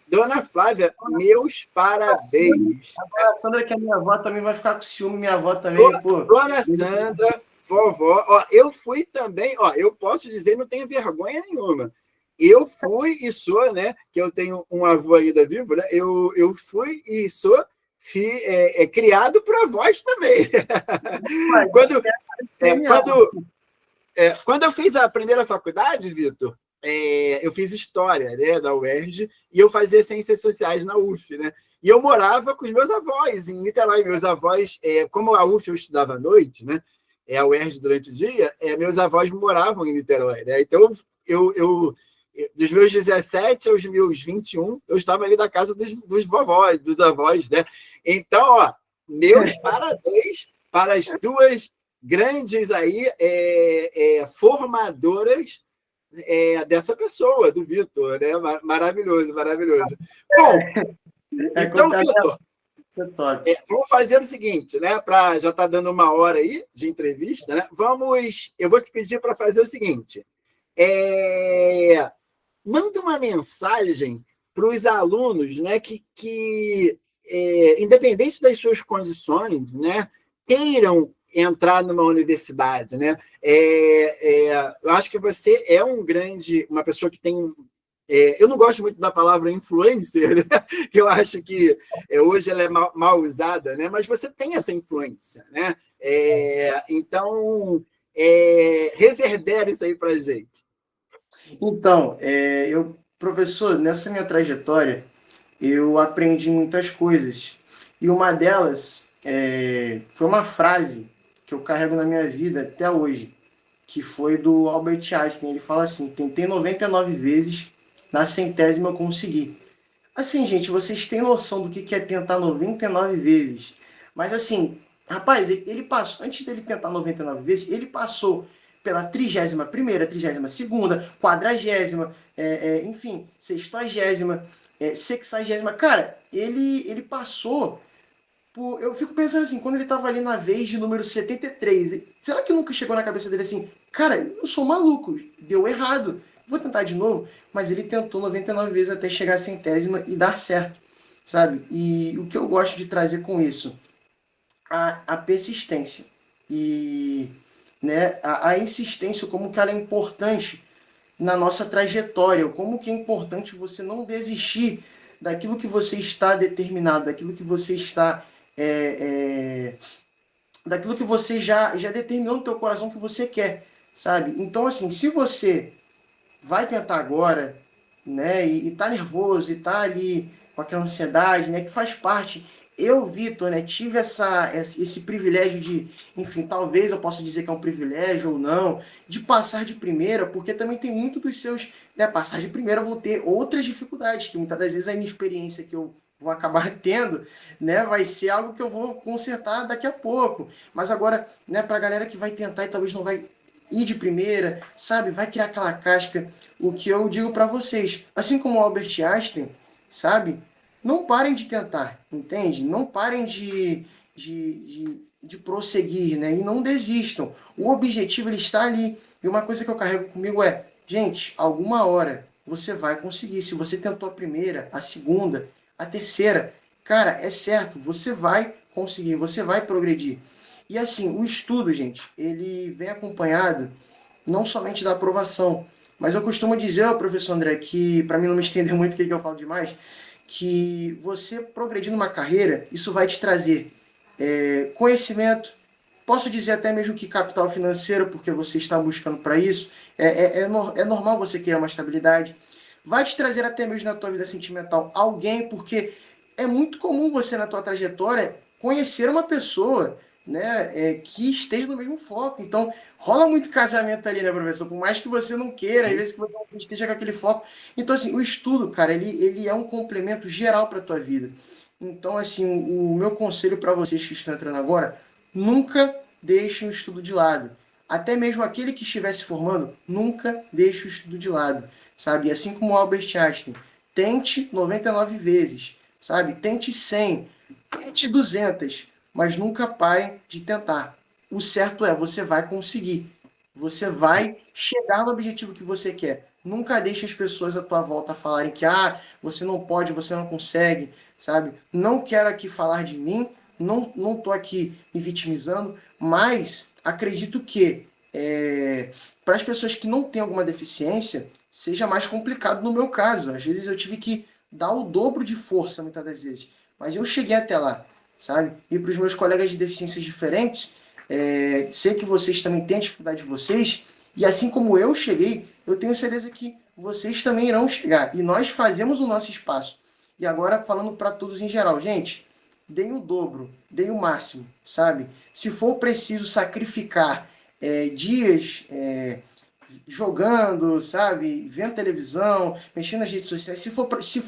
Dona Flávia, meus parabéns. A Dona Sandra, que é minha avó, também vai ficar com ciúme, minha avó também, pô. Dona Sandra, vovó, ó, eu fui também, ó, eu posso dizer, não tenho vergonha nenhuma. Eu fui e sou, né? Que eu tenho um avô ainda vivo, né? Eu fui e sou criado por avós também. Quando eu fiz a primeira faculdade, Vitor, eu fiz História, né, da UERJ, e eu fazia Ciências Sociais na UF, né? E eu morava com os meus avós em Niterói. Meus avós, como a UF eu estudava à noite, né? A UERJ durante o dia, meus avós moravam em Niterói, né? Então, dos meus 17 aos meus 21, eu estava ali na casa dos vovós, dos avós, né? Então, ó, meus parabéns para as duas grandes aí formadoras dessa pessoa, do Vitor, né? Maravilhoso, maravilhoso. Bom, então, Vitor, vamos fazer o seguinte, né? Já está dando uma hora aí de entrevista, né? Eu vou te pedir para fazer o seguinte: manda uma mensagem para os alunos, né? Que independente das suas condições, né? Queiram entrar numa universidade, né? Eu acho que você é uma pessoa que tem. Eu não gosto muito da palavra influencer, né? Eu acho que hoje ela é mal usada, né? Mas você tem essa influência, né? Então, reverbera isso aí para a gente. Então, professor, nessa minha trajetória, eu aprendi muitas coisas. E uma delas foi uma frase que eu carrego na minha vida até hoje, que foi do Albert Einstein. Ele fala assim: tentei 99 vezes, na 100ª eu consegui. Assim, gente, vocês têm noção do que é tentar 99 vezes. Mas assim, rapaz, ele passou, antes dele tentar 99 vezes, ele passou pela 31ª, 32ª, 40ª, enfim, 60ª, 60ª. Cara, ele passou por... Eu fico pensando assim, quando ele tava ali na vez de número 73, será que nunca chegou na cabeça dele assim, cara, eu sou maluco, deu errado, vou tentar de novo? Mas ele tentou 99 vezes até chegar à 100ª e dar certo, sabe? E o que eu gosto de trazer com isso? A persistência e, né, a insistência, como que ela é importante na nossa trajetória, como que é importante você não desistir daquilo que você está determinado, daquilo que você está daquilo que você já determinou no teu coração que você quer, sabe? Então, assim, se você vai tentar agora, né, e tá nervoso, e tá ali com aquela ansiedade, né, que faz parte. Eu, Vitor, né, tive esse privilégio de, enfim, talvez eu possa dizer que é um privilégio ou não, de passar de primeira, porque também tem muito dos seus, né, passar de primeira eu vou ter outras dificuldades, que muitas das vezes a inexperiência que eu vou acabar tendo, né, vai ser algo que eu vou consertar daqui a pouco. Mas agora, né, para a galera que vai tentar e talvez não vai ir de primeira, sabe, vai criar aquela casca, o que eu digo para vocês, assim como o Albert Einstein, sabe, não parem de tentar, entende? Não parem de prosseguir, né? E não desistam. O objetivo ele está ali. E uma coisa que eu carrego comigo é, gente, alguma hora você vai conseguir. Se você tentou a primeira, a segunda, a terceira, cara, é certo, você vai conseguir, você vai progredir. E assim, o estudo, gente, ele vem acompanhado não somente da aprovação, mas eu costumo dizer, professor André, que, para mim não me estender muito, que eu falo demais, que você progredir numa carreira, isso vai te trazer conhecimento, posso dizer até mesmo que capital financeiro, porque você está buscando para isso, é normal você querer uma estabilidade, vai te trazer até mesmo na tua vida sentimental alguém, porque é muito comum você na tua trajetória conhecer uma pessoa, né, que esteja no mesmo foco. Então, rola muito casamento ali, né, professor? Por mais que você não queira, às vezes que você não esteja com aquele foco. Então, assim, o estudo, cara, ele é um complemento geral para a tua vida. Então, assim, o meu conselho para vocês que estão entrando agora, nunca deixem o estudo de lado. até mesmo aquele que estiver se formando, nunca deixe o estudo de lado, sabe? Assim como Albert Einstein, tente 99 vezes, sabe? Tente 100, tente 200, mas nunca pare de tentar. O certo é, você vai conseguir. Você vai chegar no objetivo que você quer. Nunca deixe as pessoas à tua volta falarem que você não pode, você não consegue, sabe? Não quero aqui falar de mim, não tô aqui me vitimizando, mas acredito que para as pessoas que não têm alguma deficiência, seja mais complicado no meu caso. Às vezes eu tive que dar o dobro de força, muitas das vezes. Mas eu cheguei até lá, sabe? E para os meus colegas de deficiências diferentes, sei que vocês também têm a dificuldade de vocês, e assim como eu cheguei, eu tenho certeza que vocês também irão chegar. E nós fazemos o nosso espaço. E agora, falando para todos em geral, gente, deem o dobro, deem o máximo, sabe? Se for preciso sacrificar dias jogando, sabe? Vendo televisão, mexendo nas redes sociais, se for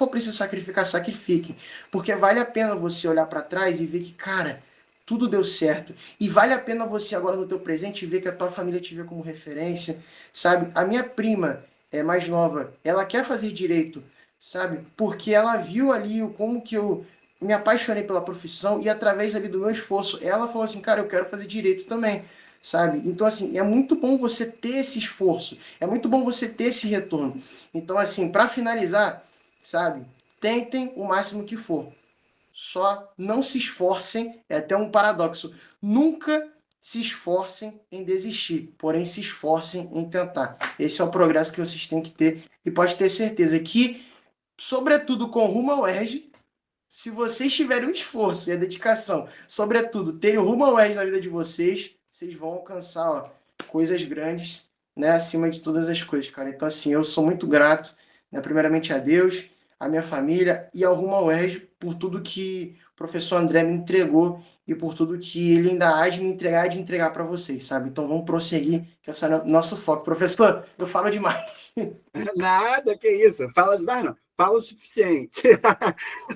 preciso sacrificar, sacrifique. Porque vale a pena você olhar para trás e ver que, cara, tudo deu certo. E vale a pena você agora no teu presente ver que a tua família te vê como referência, sabe? A minha prima mais nova, ela quer fazer direito, sabe? Porque ela viu ali como que eu me apaixonei pela profissão e através ali do meu esforço, ela falou assim, cara, eu quero fazer direito também, sabe? Então, assim, é muito bom você ter esse esforço, é muito bom você ter esse retorno. Então, assim, para finalizar, sabe? Tentem o máximo que for. Só não se esforcem, é até um paradoxo, nunca se esforcem em desistir, porém se esforcem em tentar. Esse é o progresso que vocês têm que ter e pode ter certeza que, sobretudo com rumo ao UERJ, se vocês tiverem o esforço e a dedicação, sobretudo terem o rumo ao UERJ na vida de vocês, vocês vão alcançar coisas grandes, né, acima de todas as coisas, cara. Então, assim, eu sou muito grato, né, primeiramente a Deus, a minha família e ao Rumo ao UERJ por tudo que o professor André me entregou e por tudo que ele ainda há de me entregar e de entregar para vocês, sabe? Então vamos prosseguir, que esse é o nosso foco. Professor, eu falo demais. Nada, que isso. Fala demais, não. Fala o suficiente.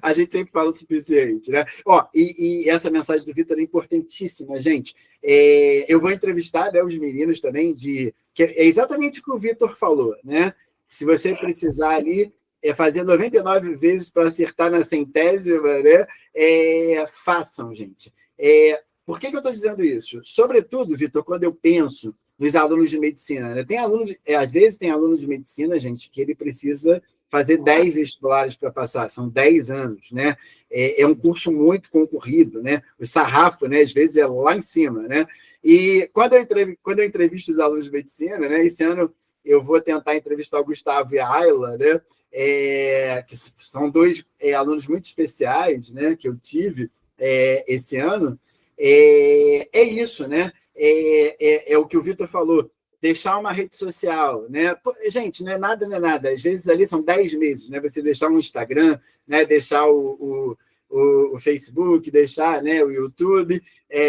A gente sempre fala o suficiente, né? Ó, e essa mensagem do Vitor é importantíssima, gente. Eu vou entrevistar, né, os meninos também, que é exatamente o que o Vitor falou, né? Se você precisar ali fazer 99 vezes para acertar na centésima, né? Façam, gente. Por que eu estou dizendo isso? Sobretudo, Vitor, quando eu penso nos alunos de medicina, né? Às vezes tem aluno de medicina, gente, que ele precisa fazer 10 vestibulares para passar, são 10 anos, né? É um curso muito concorrido, né? O sarrafo, né, às vezes é lá em cima, né? E quando eu entrevisto os alunos de medicina, né, esse ano eu vou tentar entrevistar o Gustavo e a Ayla, né? Que são dois alunos muito especiais, né, que eu tive esse ano. Isso, né? É o que o Vitor falou, deixar uma rede social, né? Gente, não é nada. Às vezes ali são 10 meses, né? Você deixar um Instagram, né? Deixar o Facebook, deixar, né, o YouTube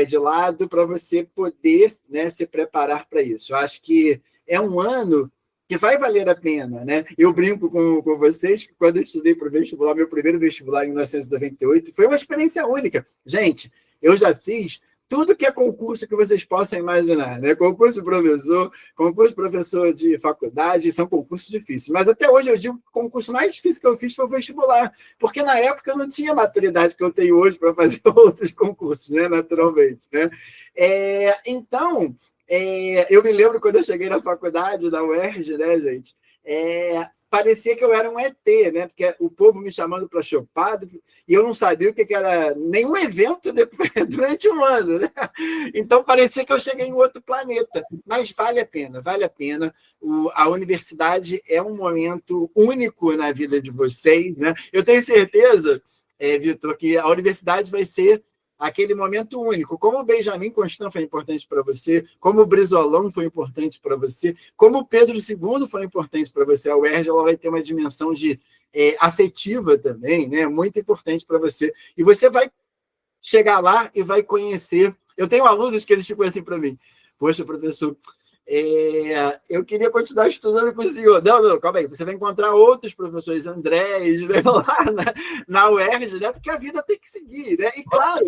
de lado para você poder, né, se preparar para isso. Eu acho que é um ano que vai valer a pena, né? Eu brinco com vocês que quando eu estudei para o vestibular, meu primeiro vestibular em 1998, foi uma experiência única. Gente, eu já fiz tudo que é concurso que vocês possam imaginar, né? Concurso professor de faculdade, são concursos difíceis. Mas até hoje eu digo que o concurso mais difícil que eu fiz foi o vestibular, porque na época eu não tinha a maturidade que eu tenho hoje para fazer outros concursos, né? Naturalmente, né? Então, eu me lembro quando eu cheguei na faculdade da UERJ, né, gente? Parecia que eu era um ET, né? Porque o povo me chamando para choupado e eu não sabia o que era nenhum evento durante um ano, né? Então parecia que eu cheguei em outro planeta. Mas vale a pena, vale a pena. A universidade é um momento único na vida de vocês, né? Eu tenho certeza, Vitor, que a universidade vai ser aquele momento único. Como o Benjamin Constant foi importante para você, como o Brizolão foi importante para você, como o Pedro II foi importante para você, a UERJ ela vai ter uma dimensão afetiva também, né? Muito importante para você. E você vai chegar lá e vai conhecer. Eu tenho alunos que eles ficam assim para mim, poxa, professor, eu queria continuar estudando com o senhor. Não, calma aí, você vai encontrar outros professores, Andrés, né, lá na UERJ, né, porque a vida tem que seguir, né? E claro,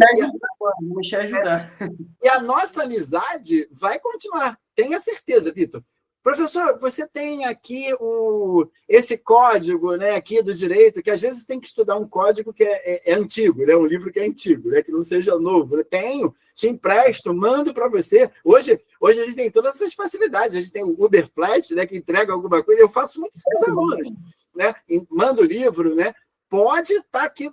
Vamos te ajudar. E a nossa amizade vai continuar, tenha certeza, Vitor. Professor, você tem aqui esse código, né, aqui do direito, que às vezes tem que estudar um código que é antigo, né, um livro que é antigo, né, que não seja novo. Eu tenho, te empresto, mando para você. Hoje a gente tem todas essas facilidades. A gente tem o Uber Flash, né, que entrega alguma coisa. Eu faço muito isso com os alunos, né? Mando o livro, né? Pode estar aqui.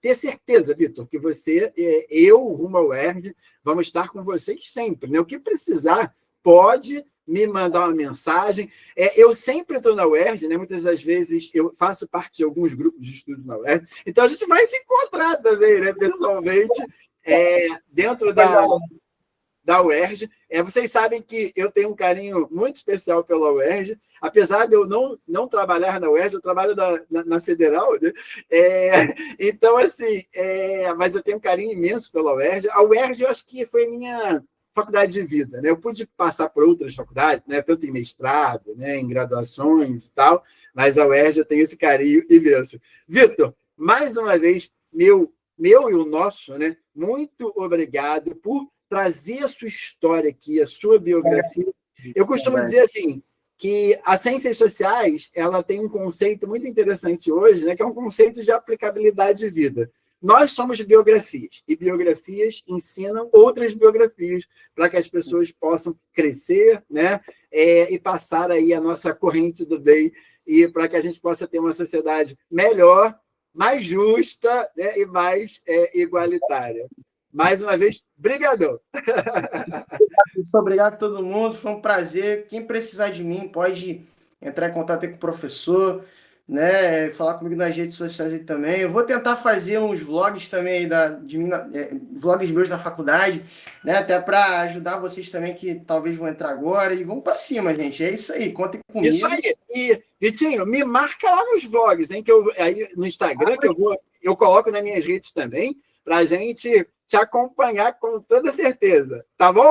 Ter certeza, Vitor, que você, eu, rumo ao UERJ, vamos estar com vocês sempre. Né? O que precisar, pode me mandar uma mensagem. Eu sempre estou na UERJ, né? Muitas das vezes eu faço parte de alguns grupos de estudo na UERJ, então a gente vai se encontrar também, né, pessoalmente, dentro da UERJ. Vocês sabem que eu tenho um carinho muito especial pela UERJ, apesar de eu não trabalhar na UERJ, eu trabalho na Federal, né? Então, assim, mas eu tenho um carinho imenso pela UERJ. A UERJ, eu acho que foi minha faculdade de vida, né? Eu pude passar por outras faculdades, né? Tanto em mestrado, né? Em graduações e tal, mas a UERJ eu tenho esse carinho imenso. Vitor, mais uma vez, meu e o nosso, né? Muito obrigado por trazer a sua história aqui, a sua biografia. Eu costumo dizer assim, que as ciências sociais ela tem um conceito muito interessante hoje, né, que é um conceito de aplicabilidade de vida. Nós somos biografias, e biografias ensinam outras biografias para que as pessoas possam crescer, né, e passar aí a nossa corrente do bem, e para que a gente possa ter uma sociedade melhor, mais justa, né, e mais igualitária. Mais uma vez, brigadão. Obrigado a todo mundo, foi um prazer. Quem precisar de mim pode entrar em contato com o professor, né? Falar comigo nas redes sociais aí também. Eu vou tentar fazer uns vlogs também de mim, vlogs meus da faculdade, né? Até para ajudar vocês também que talvez vão entrar agora. E vamos para cima, gente. É isso aí, contem comigo. Isso aí. E, Vitinho, me marca lá nos vlogs, hein? Aí no Instagram, que eu coloco nas minhas redes também, para a gente te acompanhar com toda certeza, tá bom?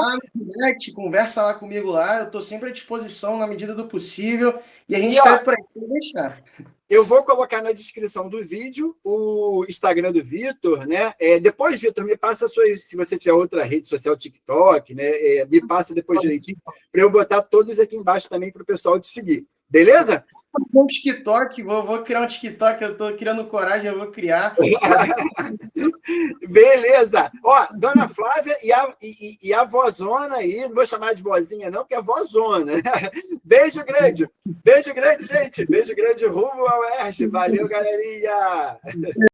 Conversa lá comigo lá, eu estou sempre à disposição na medida do possível, e a gente está por aqui para deixar. Eu vou colocar na descrição do vídeo o Instagram do Vitor, né? Depois, Vitor, me passa se você tiver outra rede social, TikTok, né? Me passa depois direitinho, para eu botar todos aqui embaixo também para o pessoal te seguir. Beleza? Um TikTok, vou criar um TikTok, eu estou criando coragem, eu vou criar. Beleza. Ó, Dona Flávia e a vozona aí, não vou chamar de vozinha não, que é vozona. Beijo grande, gente. Beijo grande, rumo ao UERJ. Valeu, galerinha.